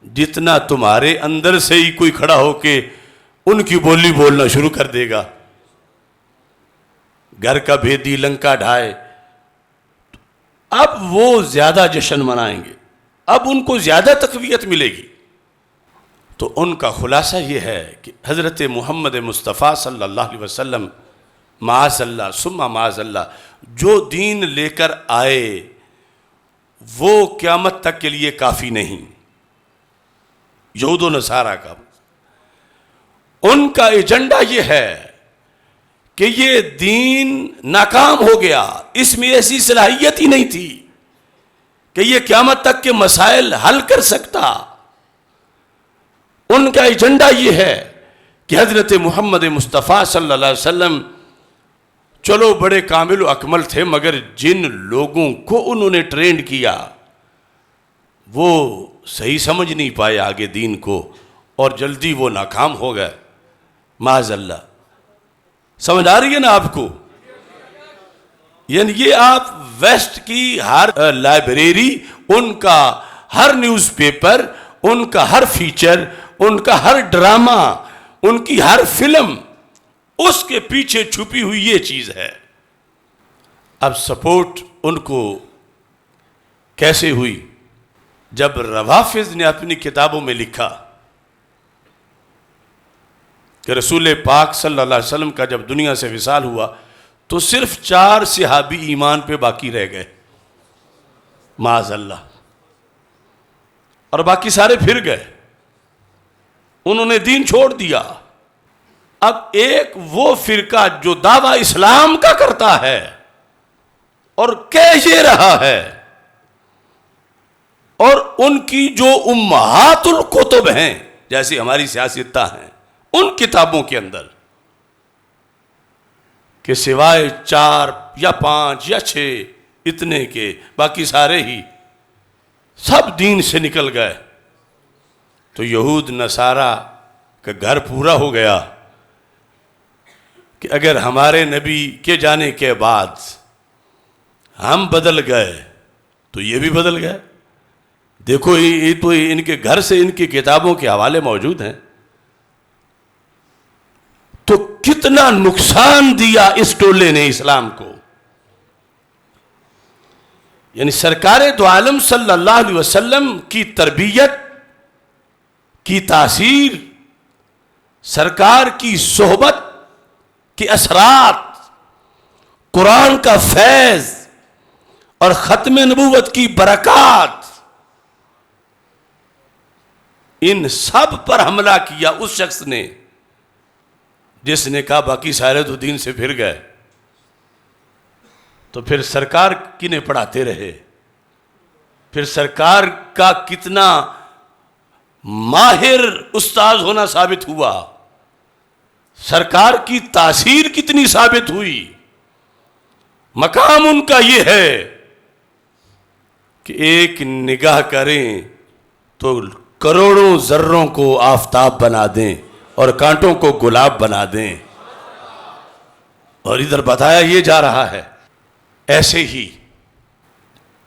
جتنا تمہارے اندر سے ہی کوئی کھڑا ہو کے ان کی بولی بولنا شروع کر دے گا۔ گھر کا بھیدی لنکا ڈھائے، اب وہ زیادہ جشن منائیں گے، اب ان کو زیادہ تقویت ملے گی۔ تو ان کا خلاصہ یہ ہے کہ حضرت محمد مصطفیٰ صلی اللہ علیہ وسلم معاذ اللہ ثم معاذ اللہ جو دین لے کر آئے وہ قیامت تک کے لیے کافی نہیں۔ یہود و نصارہ کا ان کا ایجنڈا یہ ہے کہ یہ دین ناکام ہو گیا، اس میں ایسی صلاحیت ہی نہیں تھی کہ یہ قیامت تک کے مسائل حل کر سکتا۔ ان کا ایجنڈا یہ ہے کہ حضرت محمد مصطفیٰ صلی اللہ علیہ وسلم چلو بڑے کامل و اکمل تھے، مگر جن لوگوں کو انہوں نے ٹرینڈ کیا وہ صحیح سمجھ نہیں پائے آگے دین کو، اور جلدی وہ ناکام ہو گئے معاذ اللہ۔ سمجھ آ رہی ہے نا آپ کو؟ یعنی یہ آپ ویسٹ کی ہر لائبریری، ان کا ہر نیوز پیپر، ان کا ہر فیچر، ان کا ہر ڈرامہ، ان کی ہر فلم، اس کے پیچھے چھپی ہوئی یہ چیز ہے۔ اب سپورٹ ان کو کیسے ہوئی؟ جب روافض نے اپنی کتابوں میں لکھا کہ رسول پاک صلی اللہ علیہ وسلم کا جب دنیا سے وصال ہوا تو صرف 4 صحابی ایمان پہ باقی رہ گئے معاذ اللہ، اور باقی سارے پھر گئے، انہوں نے دین چھوڑ دیا۔ اب ایک وہ فرقہ جو دعویٰ اسلام کا کرتا ہے اور کہہ یہ رہا ہے، اور ان کی جو امہات الکتب ہیں جیسے ہماری سیاستہ ہیں، ان کتابوں کے اندر کہ سوائے 4 یا 5 یا 6 اتنے کے باقی سارے ہی سب دین سے نکل گئے، تو یہود نصارہ کا گھر پورا ہو گیا کہ اگر ہمارے نبی کے جانے کے بعد ہم بدل گئے تو یہ بھی بدل گئے۔ دیکھو یہ تو ان کے گھر سے ان کی کتابوں کے حوالے موجود ہیں، تو کتنا نقصان دیا اس ٹولے نے اسلام کو۔ یعنی سرکار دو عالم صلی اللہ علیہ وسلم کی تربیت کی تاثیر، سرکار کی صحبت کے اثرات، قرآن کا فیض اور ختم نبوت کی برکات، ان سب پر حملہ کیا اس شخص نے جس نے کہا باقی سارے تو دین سے پھر گئے۔ تو پھر سرکار کنہیں پڑھاتے رہے، پھر سرکار کا کتنا ماہر استاذ ہونا ثابت ہوا، سرکار کی تاثیر کتنی ثابت ہوئی۔ مقام ان کا یہ ہے کہ ایک نگاہ کریں تو کروڑوں ذروں کو آفتاب بنا دیں اور کانٹوں کو گلاب بنا دیں، اور ادھر بتایا یہ جا رہا ہے۔ ایسے ہی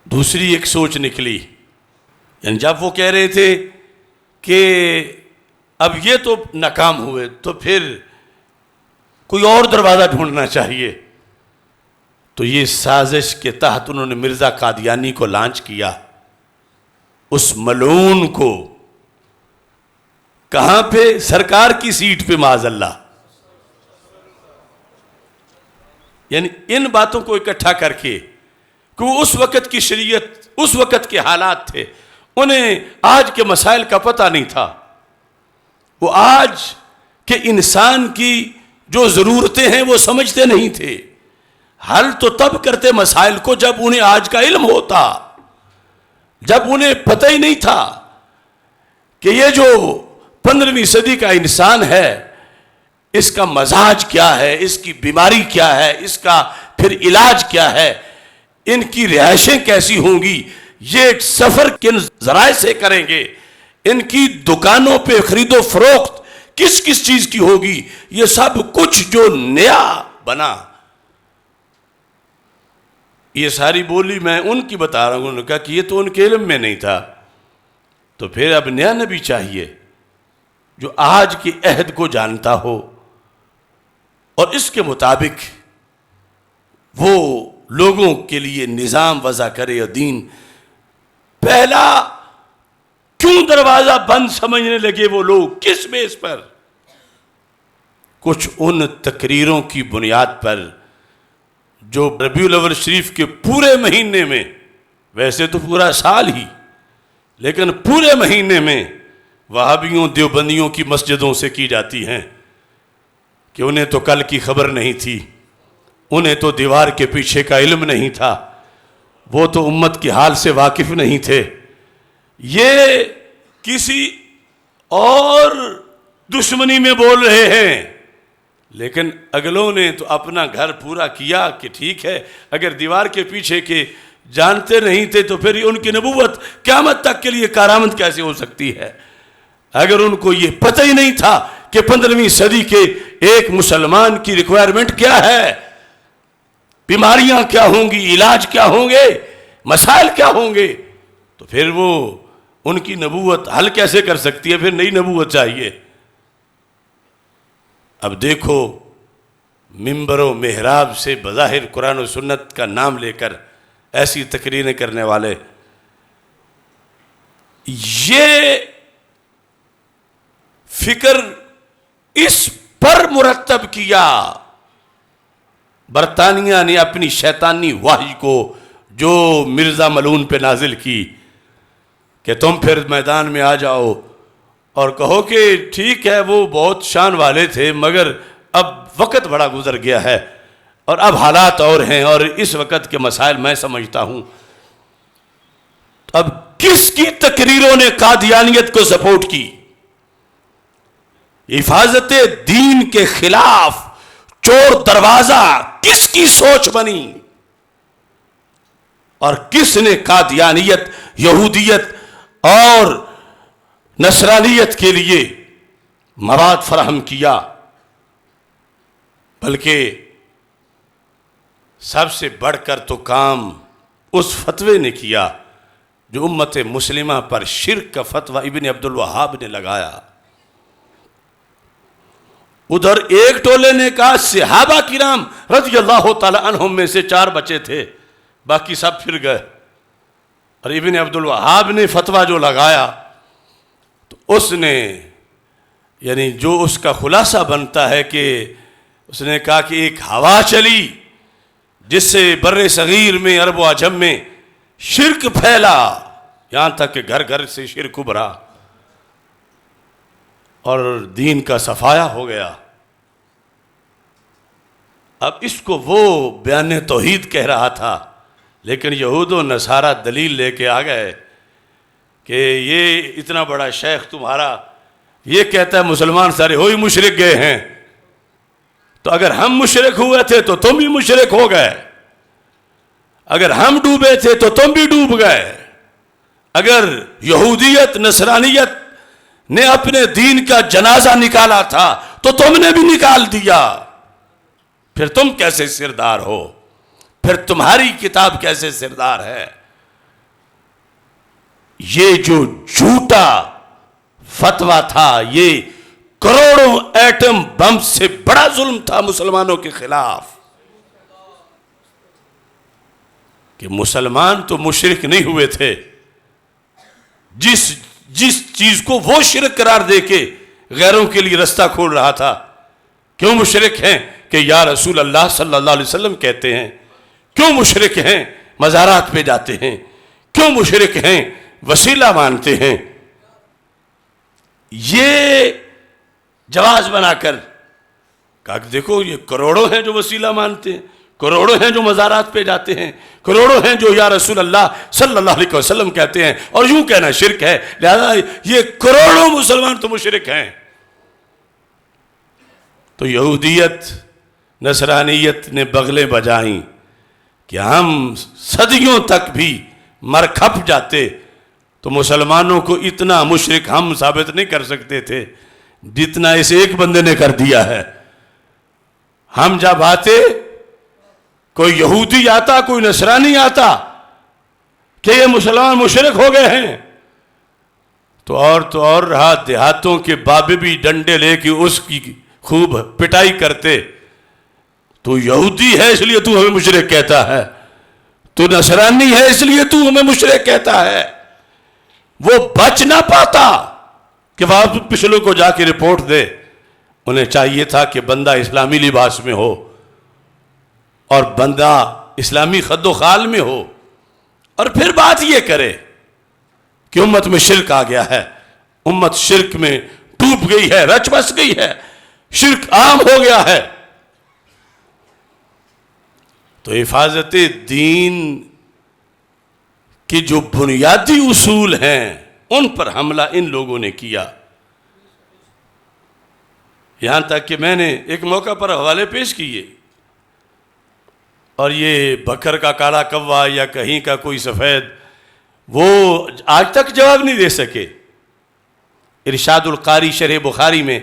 دوسری ایک سوچ نکلی، یعنی جب وہ کہہ رہے تھے کہ اب یہ تو ناکام ہوئے تو پھر کوئی اور دروازہ ڈھونڈنا چاہیے، تو یہ سازش کے تحت انہوں نے مرزا قادیانی کو لانچ کیا، اس ملعون کو۔ کہاں پہ؟ سرکار کی سیٹ پہ معاذ اللہ۔ یعنی ان باتوں کو اکٹھا کر کے کہ وہ اس وقت کی شریعت، اس وقت کے حالات تھے، انہیں آج کے مسائل کا پتہ نہیں تھا۔ وہ آج کے انسان کی جو ضرورتیں ہیں وہ سمجھتے نہیں تھے۔ حل تو تب کرتے مسائل کو جب انہیں آج کا علم ہوتا، جب انہیں پتہ ہی نہیں تھا کہ یہ جو 15ویں صدی کا انسان ہے، اس کا مزاج کیا ہے، اس کی بیماری کیا ہے، اس کا پھر علاج کیا ہے، ان کی رہائشیں کیسی ہوں گی، یہ سفر کن ذرائع سے کریں گے، ان کی دکانوں پہ خرید و فروخت کس کس چیز کی ہوگی، یہ سب کچھ جو نیا بنا، یہ ساری بولی میں ان کی بتا رہا ہوں. انہوں نے کہا کہ یہ تو ان کے علم میں نہیں تھا. تو پھر اب نیا نبی چاہیے جو آج کے عہد کو جانتا ہو اور اس کے مطابق وہ لوگوں کے لیے نظام وضع کرے. اور دین پہلا کیوں دروازہ بند سمجھنے لگے وہ لوگ، کس بیس پر؟ کچھ ان تقریروں کی بنیاد پر جو ربیع الاول شریف کے پورے مہینے میں، ویسے تو پورا سال ہی، لیکن پورے مہینے میں وہابیوں دیوبندیوں کی مسجدوں سے کی جاتی ہیں کہ انہیں تو کل کی خبر نہیں تھی، انہیں تو دیوار کے پیچھے کا علم نہیں تھا، وہ تو امت کے حال سے واقف نہیں تھے. یہ کسی اور دشمنی میں بول رہے ہیں، لیکن اگلوں نے تو اپنا گھر پورا کیا کہ ٹھیک ہے، اگر دیوار کے پیچھے کے جانتے نہیں تھے تو پھر ان کی نبوت قیامت تک کے لیے کارآمد کیسے ہو سکتی ہے؟ اگر ان کو یہ پتہ ہی نہیں تھا کہ 15ویں صدی کے ایک مسلمان کی ریکوائرمنٹ کیا ہے، بیماریاں کیا ہوں گی، علاج کیا ہوں گے، مسائل کیا ہوں گے، تو پھر وہ ان کی نبوت حل کیسے کر سکتی ہے؟ پھر نئی نبوت چاہیے. اب دیکھو ممبر و محراب سے بظاہر قرآن و سنت کا نام لے کر ایسی تقریریں کرنے والے، یہ فکر اس پر مرتب کیا برطانیہ نے اپنی شیطانی وحی کو جو مرزا ملعون پہ نازل کی کہ تم پھر میدان میں آ جاؤ اور کہو کہ ٹھیک ہے وہ بہت شان والے تھے مگر اب وقت بڑا گزر گیا ہے اور اب حالات اور ہیں اور اس وقت کے مسائل میں سمجھتا ہوں. اب کس کی تقریروں نے قادیانیت کو سپورٹ کی؟ حفاظت دین کے خلاف چور دروازہ کس کی سوچ بنی اور کس نے قادیانیت، یہودیت اور نصرانیت کے لیے مواد فراہم کیا؟ بلکہ سب سے بڑھ کر تو کام اس فتوے نے کیا جو امت مسلمہ پر شرک کا فتویٰ ابن عبد الوہاب نے لگایا. ادھر ایک ٹولے نے کہا صحابہ کرام رضی اللہ تعالی عنہم میں سے 4 بچے تھے، باقی سب پھر گئے. اور ابن عبد الوہاب نے فتویٰ جو لگایا تو اس نے یعنی جو اس کا خلاصہ بنتا ہے کہ اس نے کہا کہ ایک ہوا چلی جس سے بر صغیر میں، عرب و عجم میں شرک پھیلا، یہاں تک کہ گھر گھر سے شرک ابھرا اور دین کا صفایا ہو گیا. اب اس کو وہ بیان توحید کہہ رہا تھا، لیکن یہود و نصارہ دلیل لے کے آ گئے کہ یہ اتنا بڑا شیخ تمہارا یہ کہتا ہے مسلمان سارے ہوئی مشرک گئے ہیں، تو اگر ہم مشرک ہوئے تھے تو تم بھی مشرک ہو گئے، اگر ہم ڈوبے تھے تو تم بھی ڈوب گئے، اگر یہودیت نصرانیت نے اپنے دین کا جنازہ نکالا تھا تو تم نے بھی نکال دیا، پھر تم کیسے سردار ہو؟ پھر تمہاری کتاب کیسے سردار ہے؟ یہ جو جھوٹا فتویٰ تھا یہ کروڑوں ایٹم بم سے بڑا ظلم تھا مسلمانوں کے خلاف. کہ مسلمان تو مشرک نہیں ہوئے تھے، جس چیز کو وہ شرک قرار دے کے غیروں کے لیے رستہ کھول رہا تھا. کیوں مشرک ہیں؟ کہ یا رسول اللہ صلی اللہ علیہ وسلم کہتے ہیں. کیوں مشرک ہیں؟ مزارات پہ جاتے ہیں. کیوں مشرک ہیں؟ وسیلہ مانتے ہیں. یہ جواز بنا کر کہا کہ دیکھو یہ کروڑوں ہیں جو وسیلہ مانتے ہیں، کروڑوں ہیں جو مزارات پہ جاتے ہیں، کروڑوں ہیں جو یا رسول اللہ صلی اللہ علیہ وسلم کہتے ہیں، اور یوں کہنا شرک ہے، لہذا یہ کروڑوں مسلمان تو مشرک ہیں. تو یہودیت نصرانیت نے بغلیں بجائیں کہ ہم صدیوں تک بھی مر کھپ جاتے تو مسلمانوں کو اتنا مشرک ہم ثابت نہیں کر سکتے تھے جتنا اس ایک بندے نے کر دیا ہے۔ ہم جب آتے، کوئی یہودی آتا، کوئی نصرانی آتا کہ یہ مسلمان مشرک ہو گئے ہیں، تو اور رہا دیہاتوں کے بابے بھی ڈنڈے لے کے اس کی خوب پٹائی کرتے۔ تو یہودی ہے اس لیے تو ہمیں مشرک کہتا ہے، تو نصرانی ہے اس لیے تو ہمیں مشرک کہتا ہے۔ وہ بچ نہ پاتا کہ واپس پچھلوں کو جا کے رپورٹ دے۔ انہیں چاہیے تھا کہ بندہ اسلامی لباس میں ہو اور بندہ اسلامی خد و خال میں ہو، اور پھر بات یہ کرے کہ امت میں شرک آ گیا ہے، امت شرک میں ڈوب گئی ہے، رچ بس گئی ہے، شرک عام ہو گیا ہے۔ تو حفاظت دین کے جو بنیادی اصول ہیں ان پر حملہ ان لوگوں نے کیا۔ یہاں تک کہ میں نے ایک موقع پر حوالے پیش کیے، اور یہ بکر کا کالا کوا یا کہیں کا کوئی سفید، وہ آج تک جواب نہیں دے سکے۔ ارشاد القاری شرح بخاری میں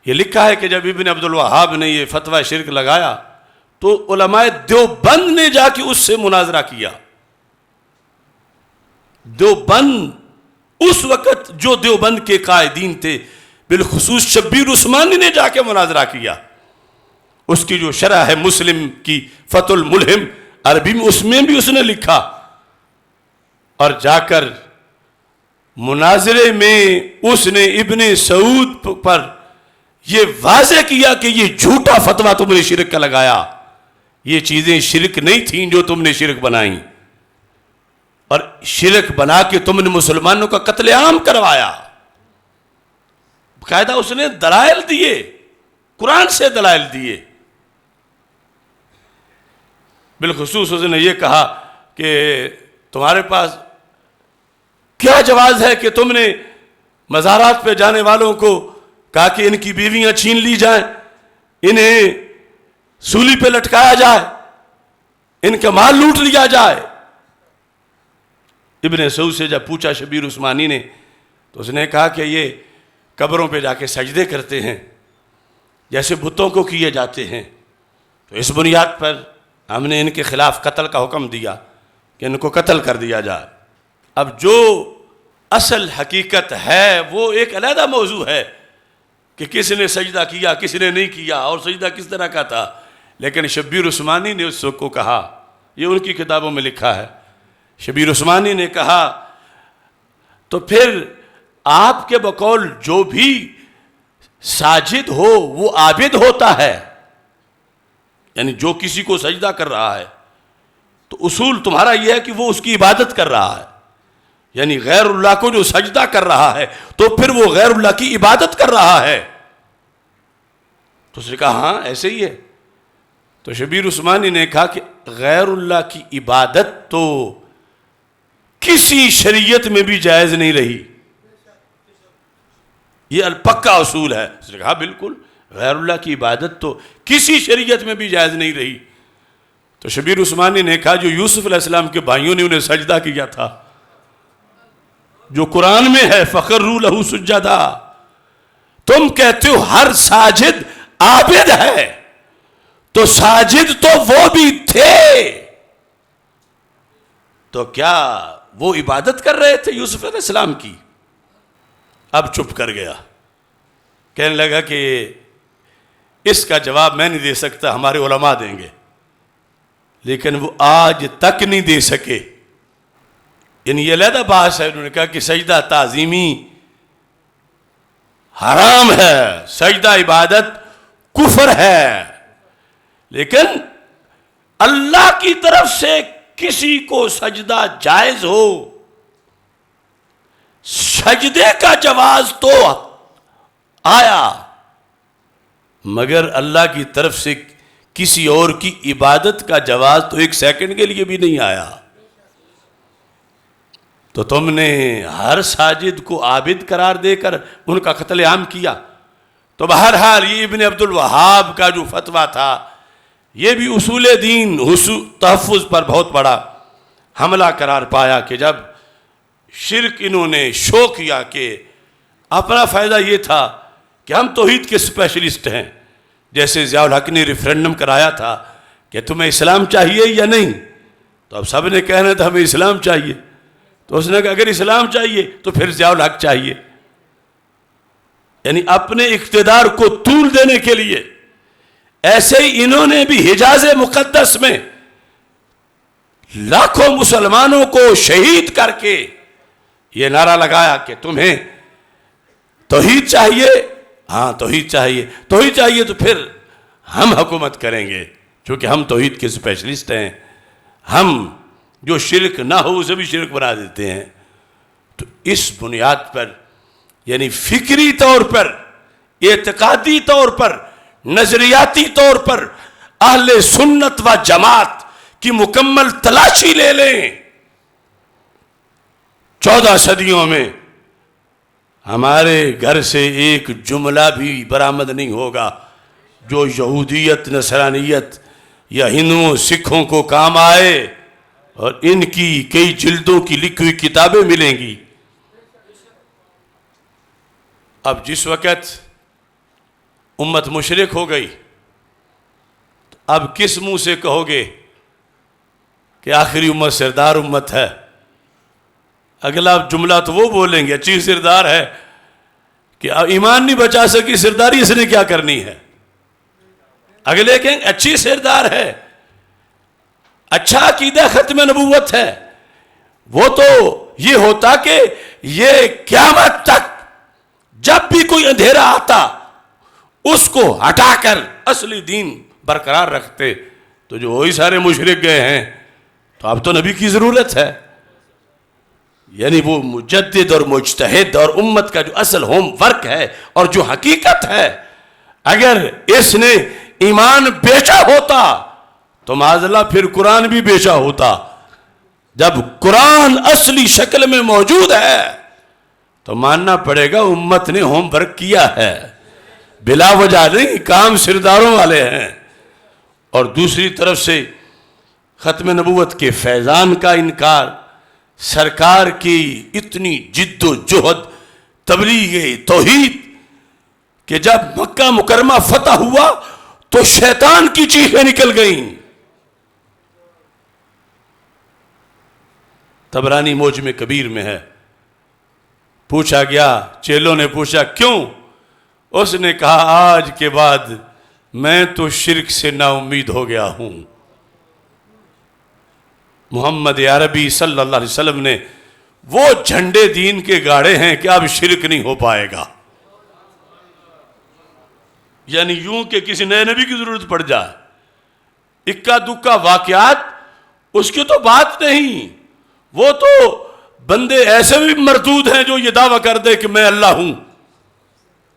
یہ لکھا ہے کہ جب ابن عبد الوہاب نے یہ فتویٰ شرک لگایا تو علماء دیوبند نے جا کے اس سے مناظرہ کیا۔ دیوبند اس وقت جو دیوبند کے قائدین تھے، بالخصوص شبیر عثمانی نے جا کے مناظرہ کیا۔ اس کی جو شرح ہے مسلم کی فتح الملہم عربی میں، اس میں بھی اس نے لکھا، اور جا کر مناظرے میں اس نے ابن سعود پر یہ واضح کیا کہ یہ جھوٹا فتویٰ تم نے شرک کا لگایا، یہ چیزیں شرک نہیں تھیں جو تم نے شرک بنائیں، اور شرک بنا کے تم نے مسلمانوں کا قتل عام کروایا۔ باقاعدہ اس نے دلائل دیے، قرآن سے دلائل دیے۔ بالخصوص اس نے یہ کہا کہ تمہارے پاس کیا جواز ہے کہ تم نے مزارات پہ جانے والوں کو کہا کہ ان کی بیویاں چھین لی جائیں، انہیں سولی پہ لٹکایا جائے، ان کا مال لوٹ لیا جائے۔ ابن سعود سے جب پوچھا شبیر عثمانی نے تو اس نے کہا کہ یہ قبروں پہ جا کے سجدے کرتے ہیں جیسے بتوں کو کیے جاتے ہیں، تو اس بنیاد پر ہم نے ان کے خلاف قتل کا حکم دیا کہ ان کو قتل کر دیا جائے۔ اب جو اصل حقیقت ہے وہ ایک علیحدہ موضوع ہے کہ کس نے سجدہ کیا، کس نے نہیں کیا، اور سجدہ کس طرح کا تھا، لیکن شبیر عثمانی نے اس کو کہا، یہ ان کی کتابوں میں لکھا ہے، شبیر عثمانی نے کہا تو پھر آپ کے بقول جو بھی ساجد ہو وہ عابد ہوتا ہے، یعنی جو کسی کو سجدہ کر رہا ہے تو اصول تمہارا یہ ہے کہ وہ اس کی عبادت کر رہا ہے، یعنی غیر اللہ کو جو سجدہ کر رہا ہے تو پھر وہ غیر اللہ کی عبادت کر رہا ہے۔ تو اس نے کہا ہاں ایسے ہی ہے۔ تو شبیر عثمانی نے کہا کہ غیر اللہ کی عبادت تو کسی شریعت میں بھی جائز نہیں رہی، یہ الپکا اصول ہے۔ اس نے کہا بالکل، غیر اللہ کی عبادت تو کسی شریعت میں بھی جائز نہیں رہی۔ تو شبیر عثمانی نے کہا جو یوسف علیہ السلام کے بھائیوں نے انہیں سجدہ کیا تھا، جو قرآن میں ہے فَخَرُّوا لَهُ سُجَّدًا، تم کہتے ہو ہر ساجد عابد ہے، تو ساجد تو وہ بھی تھے، تو کیا وہ عبادت کر رہے تھے یوسف علیہ السلام کی؟ اب چپ کر گیا، کہنے لگا کہ اس کا جواب میں نہیں دے سکتا، ہمارے علماء دیں گے، لیکن وہ آج تک نہیں دے سکے۔ یعنی یہ علیحدہ بحث ہے۔ انہوں نے کہا کہ سجدہ تعظیمی حرام ہے، سجدہ عبادت کفر ہے، لیکن اللہ کی طرف سے کسی کو سجدہ جائز ہو، سجدے کا جواز تو آیا، مگر اللہ کی طرف سے کسی اور کی عبادت کا جواز تو ایک سیکنڈ کے لیے بھی نہیں آیا۔ تو تم نے ہر ساجد کو عابد قرار دے کر ان کا قتل عام کیا۔ تو بہرحال یہ ابن عبد الوہاب کا جو فتویٰ تھا یہ بھی اصول دین تحفظ پر بہت بڑا حملہ قرار پایا کہ جب شرک انہوں نے شو کیا کہ اپنا فائدہ یہ تھا کہ ہم توحید کے اسپیشلسٹ ہیں. جیسے ضیاء الحق نے ریفرینڈم کرایا تھا کہ تمہیں اسلام چاہیے یا نہیں، تو اب سب نے کہنا تھا ہمیں اسلام چاہیے. تو اس نے کہا اگر اسلام چاہیے تو پھر ضیاء الحق چاہیے. یعنی اپنے اقتدار کو طول دینے کے لیے. ایسے ہی انہوں نے بھی حجاز مقدس میں لاکھوں مسلمانوں کو شہید کر کے یہ نعرہ لگایا کہ تمہیں توحید چاہیے. ہاں توحید چاہیے، توحید چاہیے تو پھر ہم حکومت کریں گے، چونکہ ہم توحید کے اسپیشلسٹ ہیں. ہم جو شرک نہ ہو اسے بھی شرک بنا دیتے ہیں. تو اس بنیاد پر یعنی فکری طور پر، اعتقادی طور پر، نظریاتی طور پر اہل سنت و جماعت کی مکمل تلاشی لے لیں. 14 صدیوں میں ہمارے گھر سے ایک جملہ بھی برآمد نہیں ہوگا جو یہودیت، نصرانیت یا ہندوؤں سکھوں کو کام آئے، اور ان کی کئی جلدوں کی لکھی ہوئی کتابیں ملیں گی. اب جس وقت امت مشرک ہو گئی تو اب کس منہ سے کہو گے کہ آخری امت سردار امت ہے؟ اگلا جملہ تو وہ بولیں گے اچھی سردار ہے کہ ایمان نہیں بچا سکی سرداری اس نے کیا کرنی ہے. اگلے کہیں اچھی سردار ہے، اچھا عقیدہ ختم نبوت ہے. وہ تو یہ ہوتا کہ یہ قیامت تک جب بھی کوئی اندھیرا آتا اس کو ہٹا کر اصلی دین برقرار رکھتے. تو جو وہی سارے مشرک گئے ہیں تو اب تو نبی کی ضرورت ہے. یعنی وہ مجدد اور مجتہد اور امت کا جو اصل ہوم ورک ہے اور جو حقیقت ہے، اگر اس نے ایمان بیچا ہوتا تو معاذ اللہ پھر قرآن بھی بیچا ہوتا. جب قرآن اصلی شکل میں موجود ہے تو ماننا پڑے گا امت نے ہوم ورک کیا ہے، بلا وجہ نہیں، کام سرداروں والے ہیں. اور دوسری طرف سے ختم نبوت کے فیضان کا انکار، سرکار کی اتنی جد و جہد تبلیغ توحید کہ جب مکہ مکرمہ فتح ہوا تو شیطان کی چیخیں نکل گئیں. طبرانی معجم کبیر میں ہے. پوچھا گیا، چیلوں نے پوچھا کیوں؟ اس نے کہا آج کے بعد میں تو شرک سے نا امید ہو گیا ہوں. محمد عربی صلی اللہ علیہ وسلم نے وہ جھنڈے دین کے گاڑے ہیں کہ اب شرک نہیں ہو پائے گا. یعنی یوں کہ کسی نئے نبی کی ضرورت پڑ جائے. اکا دکا واقعات اس کی تو بات نہیں. وہ تو بندے ایسے بھی مردود ہیں جو یہ دعویٰ کر دے کہ میں اللہ ہوں،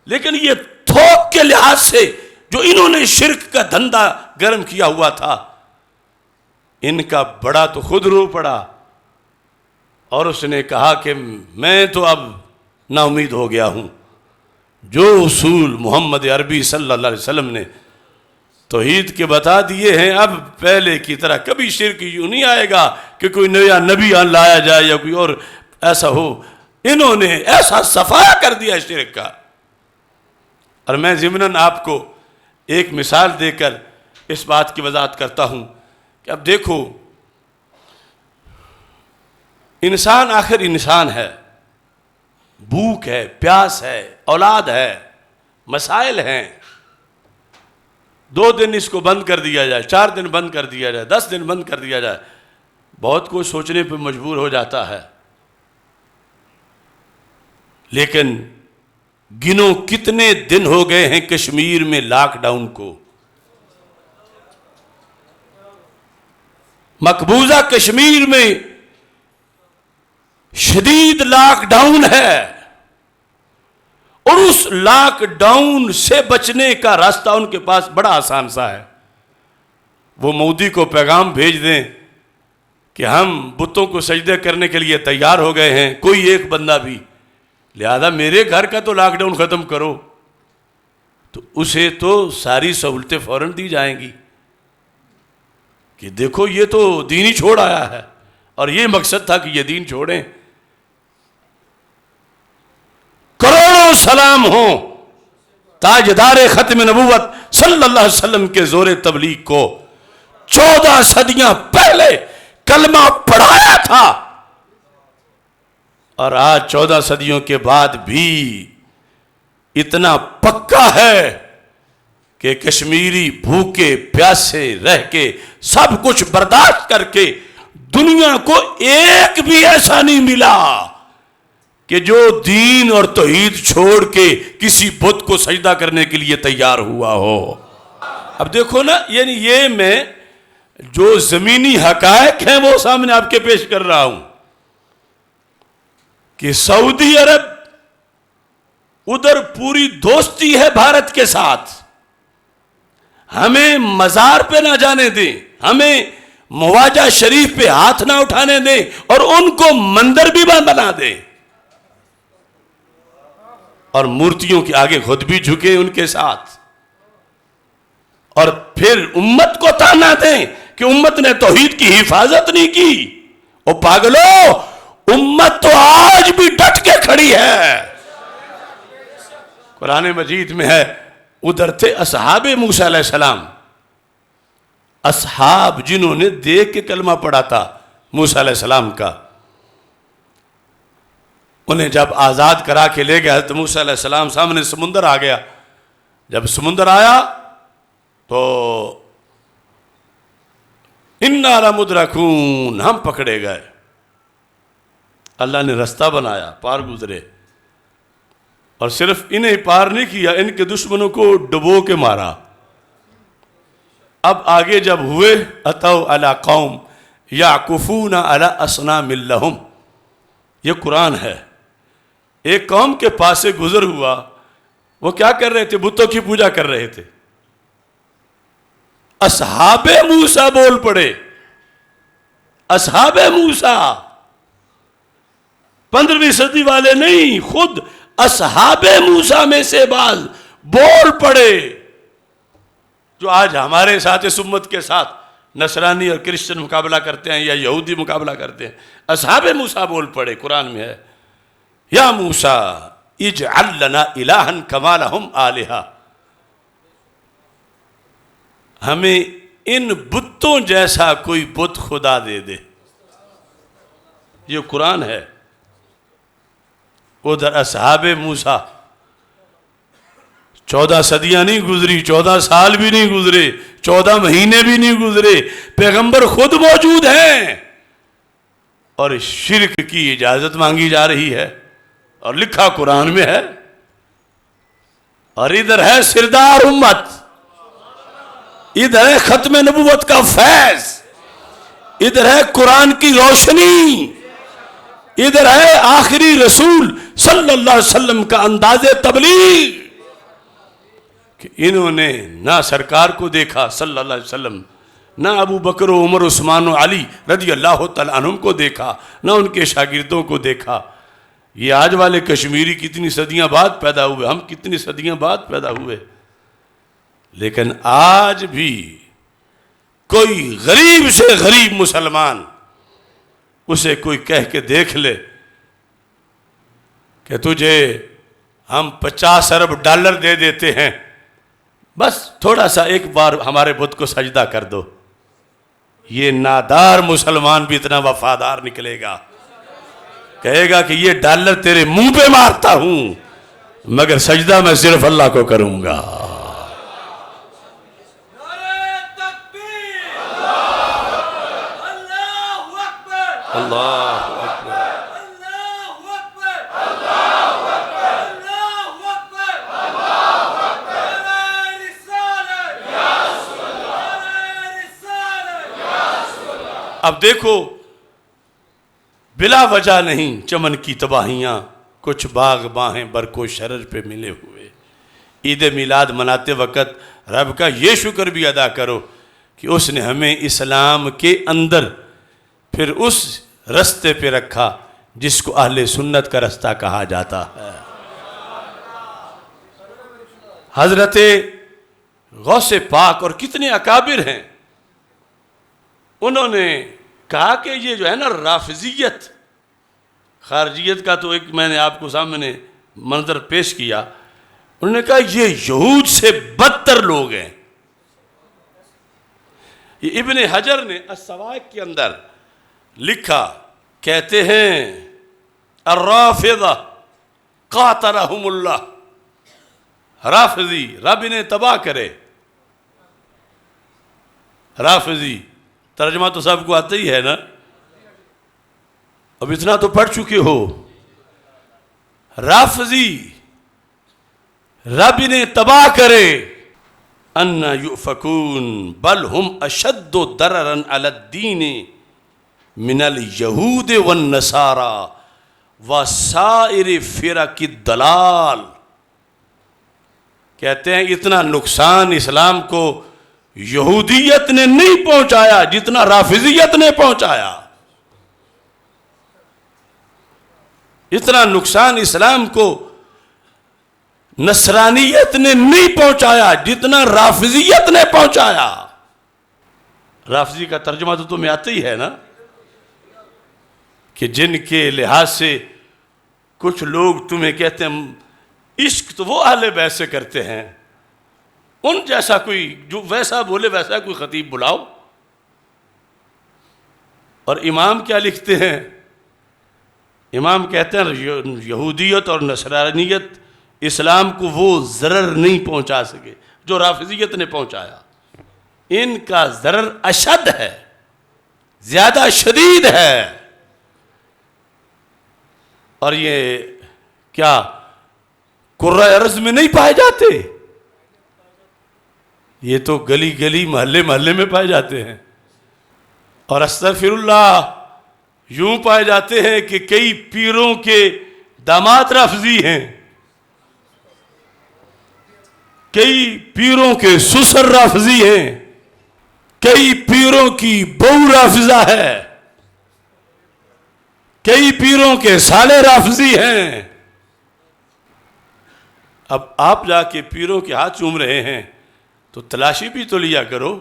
لیکن یہ تھوک کے لحاظ سے جو انہوں نے شرک کا دھندا گرم کیا ہوا تھا، ان کا بڑا تو خود رو پڑا. اور اس نے کہا کہ میں تو اب نا امید ہو گیا ہوں. جو اصول محمد عربی صلی اللہ علیہ وسلم نے توحید کے بتا دیے ہیں، اب پہلے کی طرح کبھی شرک یوں نہیں آئے گا کہ کوئی نیا نبی لایا جائے یا کوئی اور ایسا ہو. انہوں نے ایسا صفایا کر دیا شرک کا. اور میں ضمناً آپ کو ایک مثال دے کر اس بات کی وضاحت کرتا ہوں کہ اب دیکھو، انسان آخر انسان ہے، بھوک ہے، پیاس ہے، اولاد ہے، مسائل ہیں. 2 دن اس کو بند کر دیا جائے، 4 دن بند کر دیا جائے، 10 دن بند کر دیا جائے، بہت کچھ سوچنے پہ مجبور ہو جاتا ہے. لیکن گنو کتنے دن ہو گئے ہیں کشمیر میں لاک ڈاؤن کو. مقبوضہ کشمیر میں شدید لاک ڈاؤن ہے، اور اس لاک ڈاؤن سے بچنے کا راستہ ان کے پاس بڑا آسان سا ہے. وہ مودی کو پیغام بھیج دیں کہ ہم بتوں کو سجدے کرنے کے لیے تیار ہو گئے ہیں، کوئی ایک بندہ بھی، لہذا میرے گھر کا تو لاک ڈاؤن ختم کرو، تو اسے تو ساری سہولتیں فوراً دی جائیں گی کہ دیکھو یہ تو دین ہی چھوڑ آیا ہے اور یہ مقصد تھا کہ یہ دین چھوڑیں. کروڑوں سلام ہوں تاجدار ختم نبوت صلی اللہ علیہ وسلم کے زور تبلیغ کو. 14 صدیاں پہلے کلمہ پڑھایا تھا اور آج 14 صدیوں کے بعد بھی اتنا پکا ہے کہ کشمیری بھوکے پیاسے رہ کے سب کچھ برداشت کر کے دنیا کو ایک بھی ایسا نہیں ملا کہ جو دین اور توحید چھوڑ کے کسی بت کو سجدہ کرنے کے لیے تیار ہوا ہو. اب دیکھو نا، یعنی یہ میں جو زمینی حقائق ہیں وہ سامنے آپ کے پیش کر رہا ہوں کہ سعودی عرب ادھر پوری دوستی ہے بھارت کے ساتھ، ہمیں مزار پہ نہ جانے دیں، ہمیں مواجہ شریف پہ ہاتھ نہ اٹھانے دیں اور ان کو مندر بھی بنا دیں اور مورتیوں کے آگے خود بھی جھکے ان کے ساتھ، اور پھر امت کو تانا دیں کہ امت نے توحید کی حفاظت نہیں کی. او پاگلو، امت تو آج بھی ڈٹ کے کھڑی ہے. قرآن مجید میں ہے ادھر تھے اصحاب موسیٰ علیہ السلام، اصحاب جنہوں نے دیکھ کے کلمہ پڑھا تھا موسیٰ علیہ السلام کا. انہیں جب آزاد کرا کے لے گیا تو موسیٰ علیہ السلام سامنے سمندر آ گیا. جب سمندر آیا تو اِنَّا لَمُدْرَكُونَ، ہم پکڑے گئے. اللہ نے رستہ بنایا، پار گزرے، اور صرف انہیں پار نہیں کیا، ان کے دشمنوں کو ڈبو کے مارا. اب آگے جب ہوئے اتوا علی قوم یعکفون علی اصنام لہم، یہ قرآن ہے. ایک قوم کے پاس سے گزر ہوا، وہ کیا کر رہے تھے؟ بتوں کی پوجا کر رہے تھے. اصحاب موسیٰ بول پڑے، اصحاب موسیٰ 15ویں صدی والے نہیں، خود اصحاب موسیٰ میں سے بعض بول پڑے، جو آج ہمارے ساتھ اس امت کے ساتھ نصرانی اور کرسچن مقابلہ کرتے ہیں یا یہودی مقابلہ کرتے ہیں. اصحاب موسیٰ بول پڑے، قرآن میں ہے یا موسیٰ اجعل لنا الہا کما لہم آلہہ، ہمیں ان بتوں جیسا کوئی بت خدا دے دے. یہ قرآن ہے. ادھر اصحاب موسیٰ 14 صدیاں نہیں گزری، 14 سال بھی نہیں گزرے، 14 مہینے بھی نہیں گزرے، پیغمبر خود موجود ہیں اور شرک کی اجازت مانگی جا رہی ہے، اور لکھا قرآن میں ہے. اور ادھر ہے سردار امت، ادھر ہے ختم نبوت کا فیض، ادھر ہے قرآن کی روشنی، ادھر ہے آخری رسول صلی اللہ علیہ وسلم کا انداز تبلیغ کہ انہوں نے نہ سرکار کو دیکھا صلی اللہ علیہ وسلم، نہ ابو بکر و عمر عثمان و علی رضی اللہ تعالیٰ عنہم کو دیکھا، نہ ان کے شاگردوں کو دیکھا. یہ آج والے کشمیری کتنی صدیاں بعد پیدا ہوئے، ہم کتنی صدیاں بعد پیدا ہوئے، لیکن آج بھی کوئی غریب سے غریب مسلمان اسے کوئی کہہ کے دیکھ لے کہ تجھے ہم 50 ارب ڈالر دے دیتے ہیں، بس تھوڑا سا ایک بار ہمارے بت کو سجدہ کر دو، یہ نادار مسلمان بھی اتنا وفادار نکلے گا، کہے گا کہ یہ ڈالر تیرے منہ پہ مارتا ہوں مگر سجدہ میں صرف اللہ کو کروں گا. اللہ اکبر. اب دیکھو، بلا وجہ نہیں چمن کی تباہیاں، کچھ باغ باہیں برکو شرر پہ ملے ہوئے. عید میلاد مناتے وقت رب کا یہ شکر بھی ادا کرو کہ اس نے ہمیں اسلام کے اندر پھر اس رستے پہ رکھا جس کو اہل سنت کا رستہ کہا جاتا ہے. حضرت غوث پاک اور کتنے اکابر ہیں، انہوں نے کہا کہ یہ جو ہے نا رافضیت، خارجیت کا تو ایک میں نے آپ کو سامنے منظر پیش کیا، انہوں نے کہا یہ یہود سے بدتر لوگ ہیں۔ یہ ابن حجر نے السوائق کے اندر لکھا، کہتے ہیں الرافضہ قاتلہم اللہ، رافضی رب انہیں تباہ کرے۔ رافضی ترجمہ تو سب کو آتا ہی ہے نا، اب اتنا تو پڑھ چکے ہو۔ رافضی رب انہیں تباہ کرے، ان یؤفکون بل ہم اشد ضررا علی الدین من الیہود والنصارى وسائر فرق الضلال۔ کہتے ہیں اتنا نقصان اسلام کو یہودیت نے نہیں پہنچایا جتنا رافضیت نے پہنچایا، اتنا نقصان اسلام کو نصرانیت نے نہیں پہنچایا جتنا رافضیت نے پہنچایا۔ رافضی کا ترجمہ تو تمہیں آتا ہی ہے نا، کہ جن کے لحاظ سے کچھ لوگ تمہیں کہتے ہیں عشق تو وہ اہل بیت سے کرتے ہیں، ان جیسا کوئی جو ویسا بولے ویسا کوئی خطیب بلاؤ۔ اور امام کیا لکھتے ہیں؟ امام کہتے ہیں یہودیت اور نصرانیت اسلام کو وہ ضرر نہیں پہنچا سکے جو رافضیت نے پہنچایا، ان کا ضرر اشد ہے، زیادہ شدید ہے۔ اور یہ کیا قرۂ ارض میں نہیں پائے جاتے؟ یہ تو گلی گلی محلے محلے میں پائے جاتے ہیں۔ اور استغفر اللہ یوں پائے جاتے ہیں کہ کئی پیروں کے داماد رافضی ہیں، کئی پیروں کے سسر رافضی ہیں، کئی پیروں کی بہو رافضہ ہے، کئی پیروں کے سالے رافضی ہیں۔ اب آپ جا کے پیروں کے ہاتھ چوم رہے ہیں تو تلاشی بھی تو لیا کرو،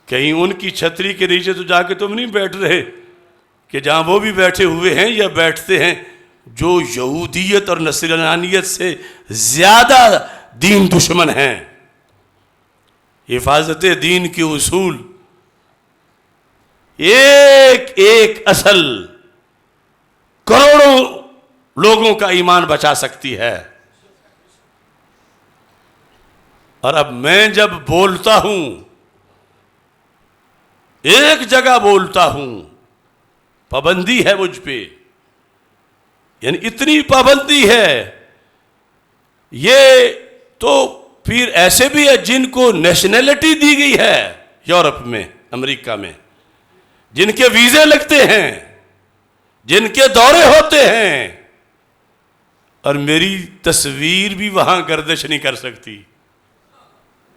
کہیں ان کی چھتری کے نیچے تو جا کے تم نہیں بیٹھ رہے کہ جہاں وہ بھی بیٹھے ہوئے ہیں یا بیٹھتے ہیں جو یہودیت اور نصرانیت سے زیادہ دین دشمن ہیں۔ حفاظت دین کے اصول ایک ایک اصل کروڑوں لوگوں کا ایمان بچا سکتی ہے۔ اور اب میں جب بولتا ہوں، ایک جگہ بولتا ہوں، پابندی ہے مجھ پہ، یعنی اتنی پابندی ہے۔ یہ تو پھر ایسے بھی ہے جن کو نیشنلٹی دی گئی ہے یورپ میں، امریکہ میں، جن کے ویزے لگتے ہیں، جن کے دورے ہوتے ہیں، اور میری تصویر بھی وہاں گردش نہیں کر سکتی۔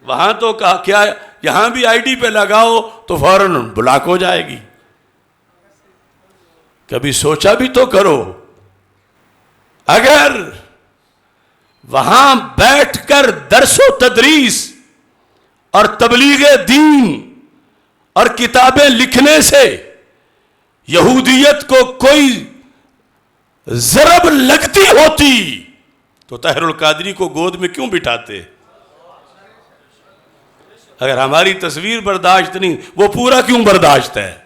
وہاں تو کیا یہاں بھی آئی ڈی پہ لگاؤ تو فوراً بلاک ہو جائے گی۔ کبھی سوچا بھی تو کرو، اگر وہاں بیٹھ کر درس و تدریس اور تبلیغ دین اور کتابیں لکھنے سے یہودیت کو کوئی ضرب لگتی ہوتی تو طاہر القادری کو گود میں کیوں بٹھاتے؟ اگر ہماری تصویر برداشت نہیں، وہ پورا کیوں برداشت ہے؟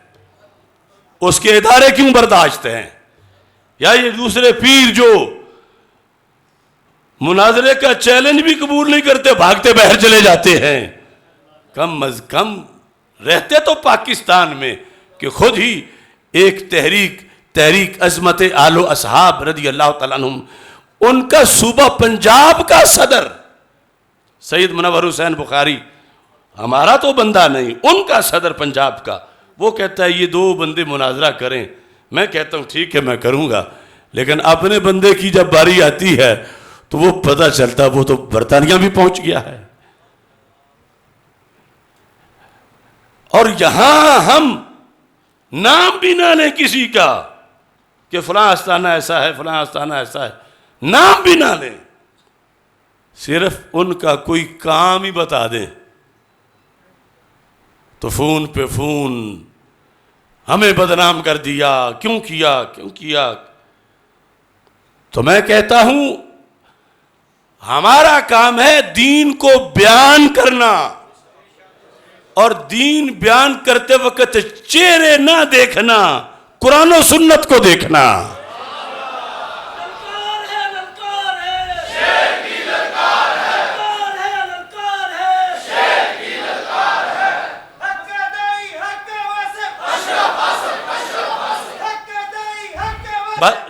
اس کے ادارے کیوں برداشت ہیں؟ یا یہ دوسرے پیر جو مناظرے کا چیلنج بھی قبول نہیں کرتے، بھاگتے باہر چلے جاتے ہیں، کم از کم رہتے تو پاکستان میں کہ خود ہی ایک تحریک عظمت آل و اصحاب رضی اللہ تعالیٰ عنہم، ان کا صوبہ پنجاب کا صدر سید منور حسین بخاری، ہمارا تو بندہ نہیں، ان کا صدر پنجاب کا، وہ کہتا ہے یہ دو بندے مناظرہ کریں۔ میں کہتا ہوں ٹھیک ہے میں کروں گا، لیکن اپنے بندے کی جب باری آتی ہے تو وہ پتہ چلتا وہ تو برطانیہ بھی پہنچ گیا ہے۔ اور یہاں ہم نام بھی نہ لیں کسی کا کہ فلاں آستانہ ایسا ہے، فلاں آستانہ ایسا ہے، نام بھی نہ لیں، صرف ان کا کوئی کام ہی بتا دیں تو فون پہ فون ہمیں بدنام کر دیا، کیوں کیا. تو میں کہتا ہوں ہمارا کام ہے دین کو بیان کرنا، اور دین بیان کرتے وقت چہرے نہ دیکھنا، قرآن و سنت کو دیکھنا.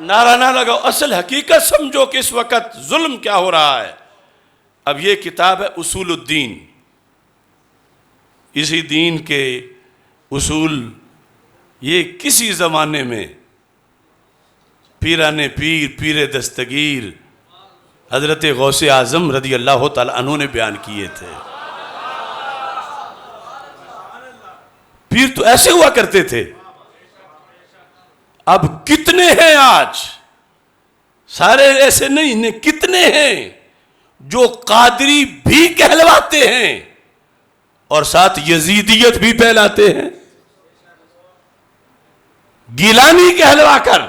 نعرہ نہ لگاؤ، اصل حقیقت سمجھو کہ اس وقت ظلم کیا ہو رہا ہے. اب یہ کتاب ہے اصول الدین، اسی دین کے اصول یہ کسی زمانے میں پیران پیر، پیر دستگیر حضرت غوث اعظم رضی اللہ تعالی عنہ نے بیان کیے تھے. پیر تو ایسے ہوا کرتے تھے. اب کتنے ہیں آج، سارے ایسے نہیں، کتنے ہیں جو قادری بھی کہلواتے ہیں اور ساتھ یزیدیت بھی پھیلاتے ہیں، گیلانی کہلوا کر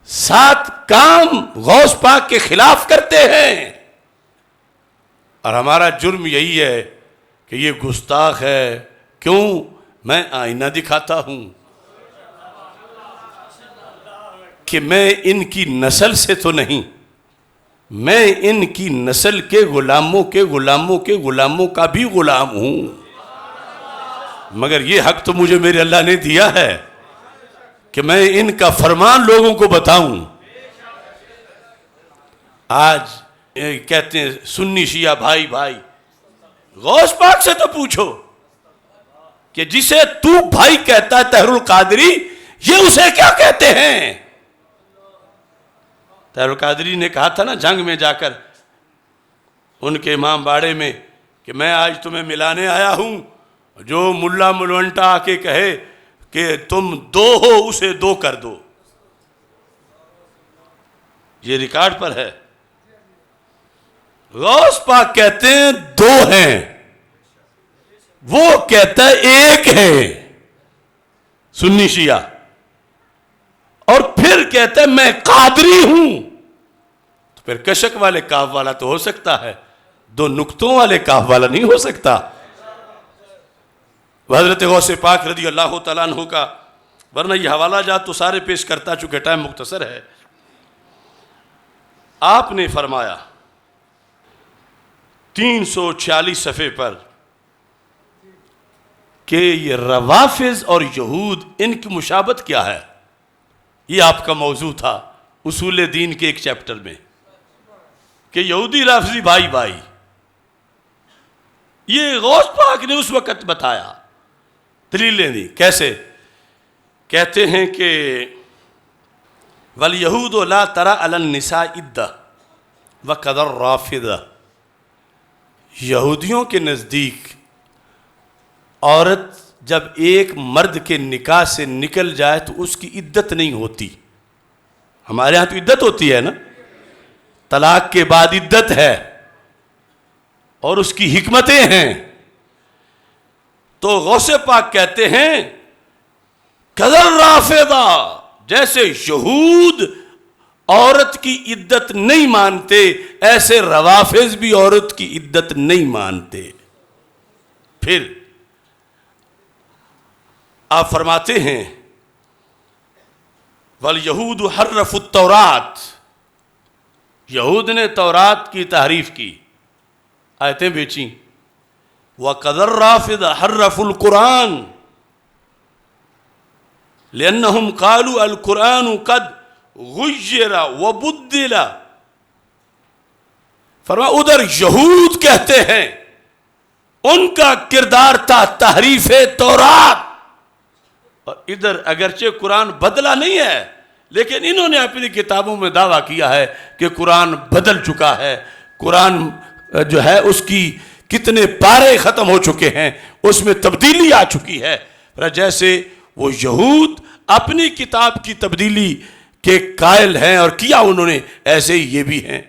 ساتھ کام غوث پاک کے خلاف کرتے ہیں. اور ہمارا جرم یہی ہے کہ یہ گستاخ ہے. کیوں؟ میں آئینہ دکھاتا ہوں کہ میں ان کی نسل سے تو نہیں، میں ان کی نسل کے غلاموں کے غلاموں کے غلاموں کا بھی غلام ہوں، مگر یہ حق تو مجھے میرے اللہ نے دیا ہے کہ میں ان کا فرمان لوگوں کو بتاؤں. آج کہتے ہیں سنی شیعہ بھائی بھائی، غوث پاک سے تو پوچھو کہ جسے تو بھائی کہتا ہے طاہر القادری، یہ اسے کیا کہتے ہیں؟ طاہر القادری نے کہا تھا نا جنگ میں جا کر ان کے امام باڑے میں کہ میں آج تمہیں ملانے آیا ہوں، جو ملا ملونٹا آ کے کہے کہ تم دو ہو اسے دو کر دو. یہ ریکارڈ پر ہے. غوث پاک کہتے ہیں دو ہیں، وہ کہتا ہے ایک ہے سنی شیعہ، اور پھر کہتا ہے میں قادری ہوں. تو پھر کشک والے کاف والا تو ہو سکتا ہے، دو نقطوں والے کاف والا نہیں ہو سکتا. حضرت غوث پاک رضی اللہ تعالیٰ عنہ کا، ورنہ یہ حوالہ جات تو سارے پیش کرتا چونکہ ٹائم مختصر ہے. آپ نے فرمایا 346 صفحے پر کہ یہ روافض اور یہود ان کی مشابہت کیا ہے. یہ آپ کا موضوع تھا اصول دین کے ایک چیپٹر میں کہ یہودی رافضی بھائی بھائی. یہ غوث پاک نے اس وقت بتایا، دلیلیں دی. کیسے؟ کہتے ہیں کہ وَالْيَهُودُ لَا تَرَى عَلَى النِّسَاءِ عِدَّةً وَقَدَ الرَّافِضَةِ. یہودیوں کے نزدیک عورت جب ایک مرد کے نکاح سے نکل جائے تو اس کی عدت نہیں ہوتی. ہمارے ہاں تو عدت ہوتی ہے نا، طلاق کے بعد عدت ہے اور اس کی حکمتیں ہیں. تو غوث پاک کہتے ہیں قدر رافضہ، جیسے یہود عورت کی عدت نہیں مانتے ایسے روافض بھی عورت کی عدت نہیں مانتے. پھر آپ فرماتے ہیں وَالْيَهُودُ حَرَّفُوا التَّوْرَاتِ. یہود نے تورات کی تحریف کی، آیتیں بیچیں. وَقَدَ الرَّافِضَ حَرَّفُوا الْقُرْآنَ لِأَنَّهُمْ قَالُوا الْقُرْآنُ قَدْ غُيِّرَ وَبُدِّلَ. فرمایا ادھر یہود کہتے ہیں ان کا کردار تھا تحریف تورات، اور ادھر اگرچہ قرآن بدلا نہیں ہے لیکن انہوں نے اپنی کتابوں میں دعویٰ کیا ہے کہ قرآن بدل چکا ہے. قرآن جو ہے اس کی کتنے پارے ختم ہو چکے ہیں، اس میں تبدیلی آ چکی ہے. جیسے وہ یہود اپنی کتاب کی تبدیلی کے قائل ہیں اور کیا انہوں نے، ایسے ہی یہ بھی ہیں.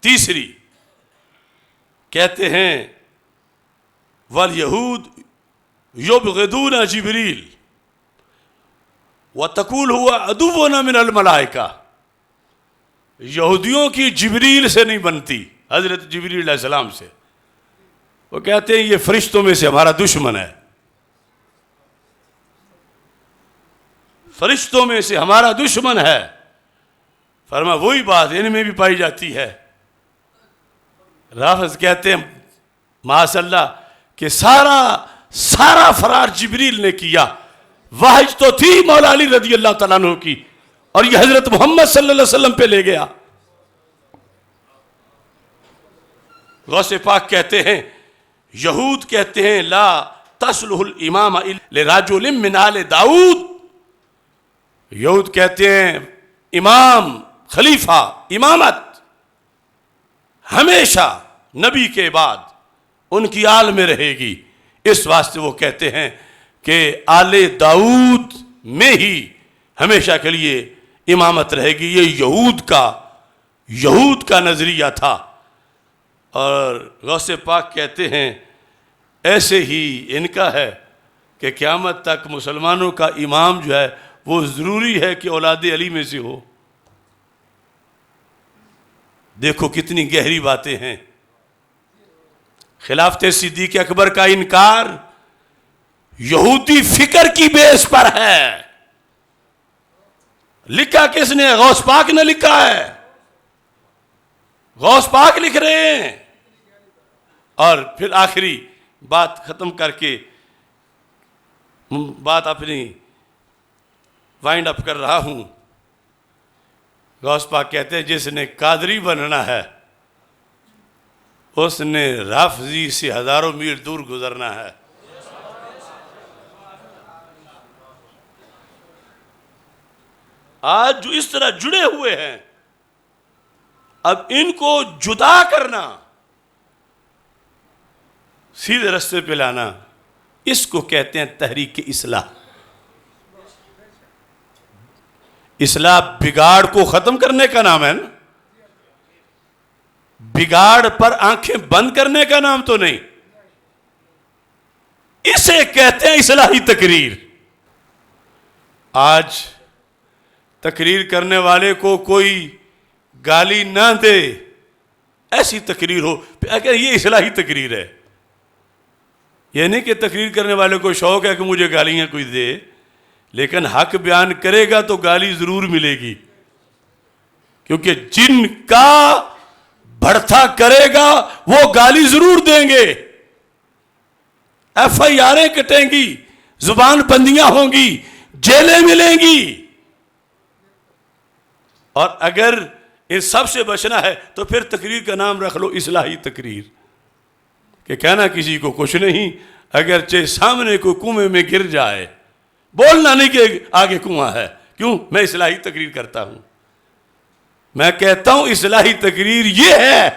تیسری کہتے ہیں والیہود یبغضون جبریل وتقول هو عدونا من الملائکہ، یہودیوں کی جبریل سے نہیں بنتی، حضرت جبریل علیہ السلام سے. وہ کہتے ہیں یہ فرشتوں میں سے ہمارا دشمن ہے، فرشتوں میں سے ہمارا دشمن ہے. فرمایا وہی بات ان میں بھی پائی جاتی ہے. رافض کہتے ہیں معاذ اللہ کہ سارا فرار جبریل نے کیا. واحج تو تھی مولا علی رضی اللہ تعالیٰ عنہ کی، اور یہ حضرت محمد صلی اللہ علیہ وسلم پہ لے گیا. غوث پاک کہتے ہیں، یہود کہتے ہیں لا تصلح الامام لرجل من آل داؤد. یہود کہتے ہیں امام، خلیفہ، امامت ہمیشہ نبی کے بعد ان کی آل میں رہے گی. اس واسطے وہ کہتے ہیں کہ آل داؤد میں ہی ہمیشہ کے لیے امامت رہے گی. یہ یہود کا نظریہ تھا. اور غوث پاک کہتے ہیں ایسے ہی ان کا ہے کہ قیامت تک مسلمانوں کا امام جو ہے وہ ضروری ہے کہ اولاد علی میں سے ہو. دیکھو کتنی گہری باتیں ہیں. خلافت صدیق اکبر کا انکار یہودی فکر کی بیس پر ہے. لکھا کس نے؟ غوث پاک نے لکھا ہے. غوث پاک لکھ رہے ہیں. اور پھر آخری بات ختم کر کے بات اپنی وائنڈ اپ کر رہا ہوں. غوث پاک کہتے ہیں جس نے قادری بننا ہے اس نے رافضی سے ہزاروں میل دور گزرنا ہے. آج جو اس طرح جڑے ہوئے ہیں، اب ان کو جدا کرنا، سیدھے رستے پہ لانا، اس کو کہتے ہیں تحریک اصلاح. اصلاح بگاڑ کو ختم کرنے کا نام ہے نا، بگاڑ پر آنکھیں بند کرنے کا نام تو نہیں. اسے کہتے ہیں اصلاحی تقریر. آج تقریر کرنے والے کو کوئی گالی نہ دے، ایسی تقریر ہو، اگر یہ اصلاحی تقریر ہے. یہ نہیں کہ تقریر کرنے والے کو شوق ہے کہ مجھے گالیاں کوئی دے، لیکن حق بیان کرے گا تو گالی ضرور ملے گی، کیونکہ جن کا بڑھتا کرے گا وہ گالی ضرور دیں گے. ایف آئی آریں کٹیں گی، زبان بندیاں ہوں گی، جیلیں ملیں گی. اور اگر ان سب سے بچنا ہے تو پھر تقریر کا نام رکھ لو اصلاحی تقریر، کہ کہنا کسی کو کچھ نہیں، اگرچہ سامنے کو کنویں میں گر جائے بولنا نہیں کہ آگے کنواں ہے. کیوں؟ میں اصلاحی تقریر کرتا ہوں. میں کہتا ہوں اصلاحی تقریر یہ ہے،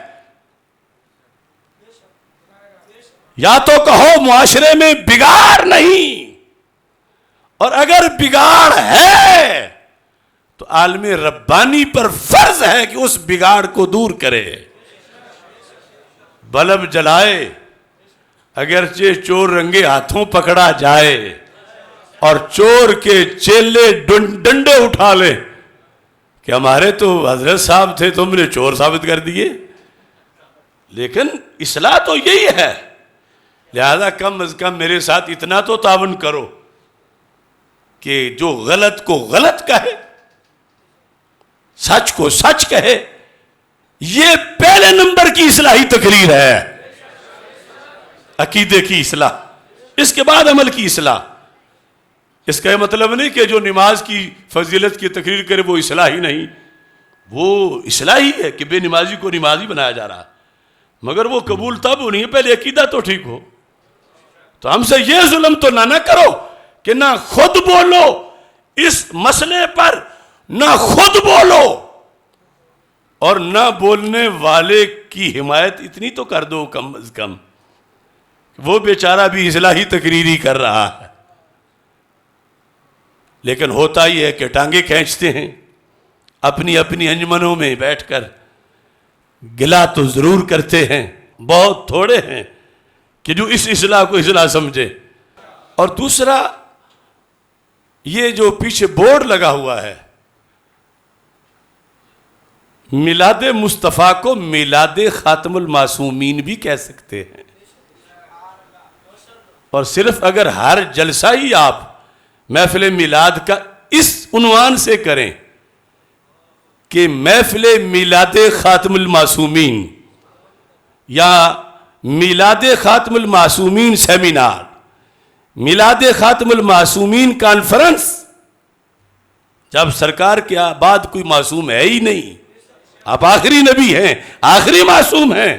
یا تو کہو معاشرے میں بگاڑ نہیں، اور اگر بگاڑ ہے تو عالم ربانی پر فرض ہے کہ اس بگاڑ کو دور کرے. بلب جلائے، اگرچہ چور رنگے ہاتھوں پکڑا جائے اور چور کے چیلے ڈنڈے اٹھا لے کہ ہمارے تو حضرت صاحب تھے، تم نے چور ثابت کر دیے. لیکن اصلاح تو یہی ہے. لہذا کم از کم میرے ساتھ اتنا تو تعاون کرو کہ جو غلط کو غلط کہے، سچ کو سچ کہے. یہ پہلے نمبر کی اصلاحی تقریر ہے، عقیدے کی اصلاح. اس کے بعد عمل کی اصلاح. اس کا یہ مطلب نہیں کہ جو نماز کی فضیلت کی تقریر کرے وہ اصلاحی نہیں، وہ اصلاحی ہے کہ بے نمازی کو نمازی بنایا جا رہا، مگر وہ قبول تب ہونی ہے پہلے عقیدہ تو ٹھیک ہو. تو ہم سے یہ ظلم تو نہ کرو کہ نہ خود بولو اس مسئلے پر، نہ خود بولو، اور نہ بولنے والے کی حمایت اتنی تو کر دو کم از کم، وہ بیچارہ بھی اصلاحی تقریری کر رہا ہے. لیکن ہوتا ہی ہے کہ ٹانگیں کھینچتے ہیں، اپنی اپنی انجمنوں میں بیٹھ کر گلا تو ضرور کرتے ہیں. بہت تھوڑے ہیں کہ جو اس اصلاح کو اصلاح سمجھے. اور دوسرا یہ جو پیچھے بورڈ لگا ہوا ہے، میلاد مصطفیٰ کو میلاد خاتم المعصومین بھی کہہ سکتے ہیں. اور صرف اگر ہر جلسہ ہی آپ محفل میلاد کا اس عنوان سے کریں کہ محفل میلاد خاتم المعصومین یا میلاد خاتم المعصومین سیمینار، میلاد خاتم المعصومین کانفرنس، جب سرکار کے بعد کوئی معصوم ہے ہی نہیں، آپ آخری نبی ہیں، آخری معصوم ہیں،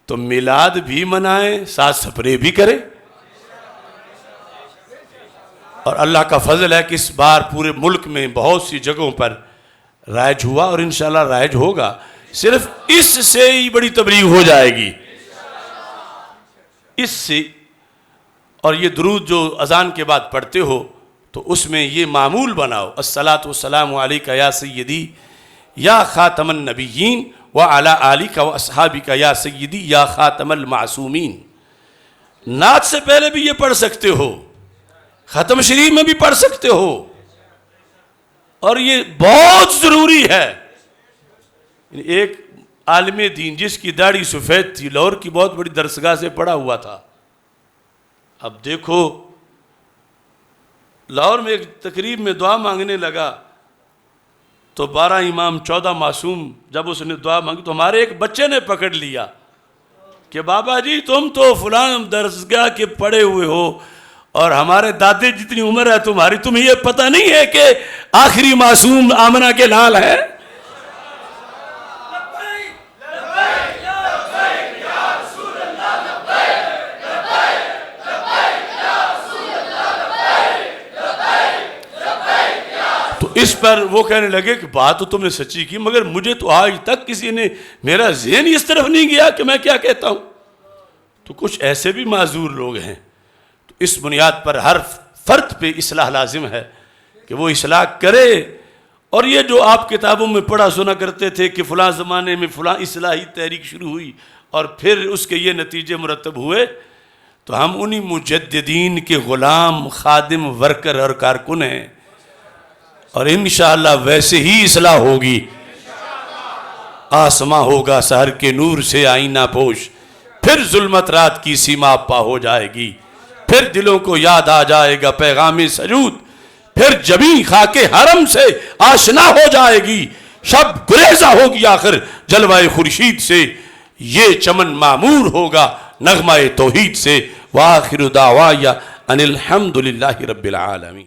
تو میلاد بھی منائیں، ساتھ سپرے بھی کریں. اور اللہ کا فضل ہے کہ اس بار پورے ملک میں بہت سی جگہوں پر رائج ہوا اور انشاءاللہ رائج ہوگا. صرف اس سے ہی بڑی تبلیغ ہو جائے گی، اس سے. اور یہ درود جو اذان کے بعد پڑھتے ہو تو اس میں یہ معمول بناؤ، الصلاۃ والسلام علیک یا سیدی یا خاتم النبیین وعلی آلک و اصحابک یا سیدی یا خاتم المعصومین. نعت سے پہلے بھی یہ پڑھ سکتے ہو، ختم شریف میں بھی پڑھ سکتے ہو، اور یہ بہت ضروری ہے. ایک عالم دین جس کی داڑھی سفید تھی، لاہور کی بہت بڑی درسگاہ سے پڑھا ہوا تھا. اب دیکھو لاہور میں ایک تقریب میں دعا مانگنے لگا تو 12 امام 14 معصوم، جب اس نے دعا مانگی تو ہمارے ایک بچے نے پکڑ لیا کہ بابا جی تم تو فلاں درسگاہ کے پڑھے ہوئے ہو اور ہمارے دادے جتنی عمر ہے تمہاری، تمہیں یہ پتہ نہیں ہے کہ آخری معصوم آمنہ کے لال ہے؟ تو اس پر وہ کہنے لگے کہ بات تو تم نے سچی کی، مگر مجھے تو آج تک کسی نے، میرا ذہن اس طرف نہیں گیا کہ میں کیا کہتا ہوں. تو کچھ ایسے بھی معذور لوگ ہیں. تو اس بنیاد پر ہر فرد پہ اصلاح لازم ہے کہ وہ اصلاح کرے. اور یہ جو آپ کتابوں میں پڑھا سنا کرتے تھے کہ فلاں زمانے میں فلاں اصلاحی تحریک شروع ہوئی اور پھر اس کے یہ نتیجے مرتب ہوئے، تو ہم انہی مجددین کے غلام، خادم، ورکر اور کارکن ہیں. اور انشاءاللہ ویسے ہی اصلاح ہوگی. آسماں ہوگا سحر کے نور سے آئینہ پوش، پھر ظلمت رات کی سیما پا ہو جائے گی، پھر دلوں کو یاد آ جائے گا پیغام سجود، پھر جبیں خاک حرم سے آشنا ہو جائے گی، شب گریزہ ہوگی آخر جلوہ خورشید سے، یہ چمن معمور ہوگا نغمہ توحید سے. وآخر دعوایا ان الحمدللہ رب العالمین.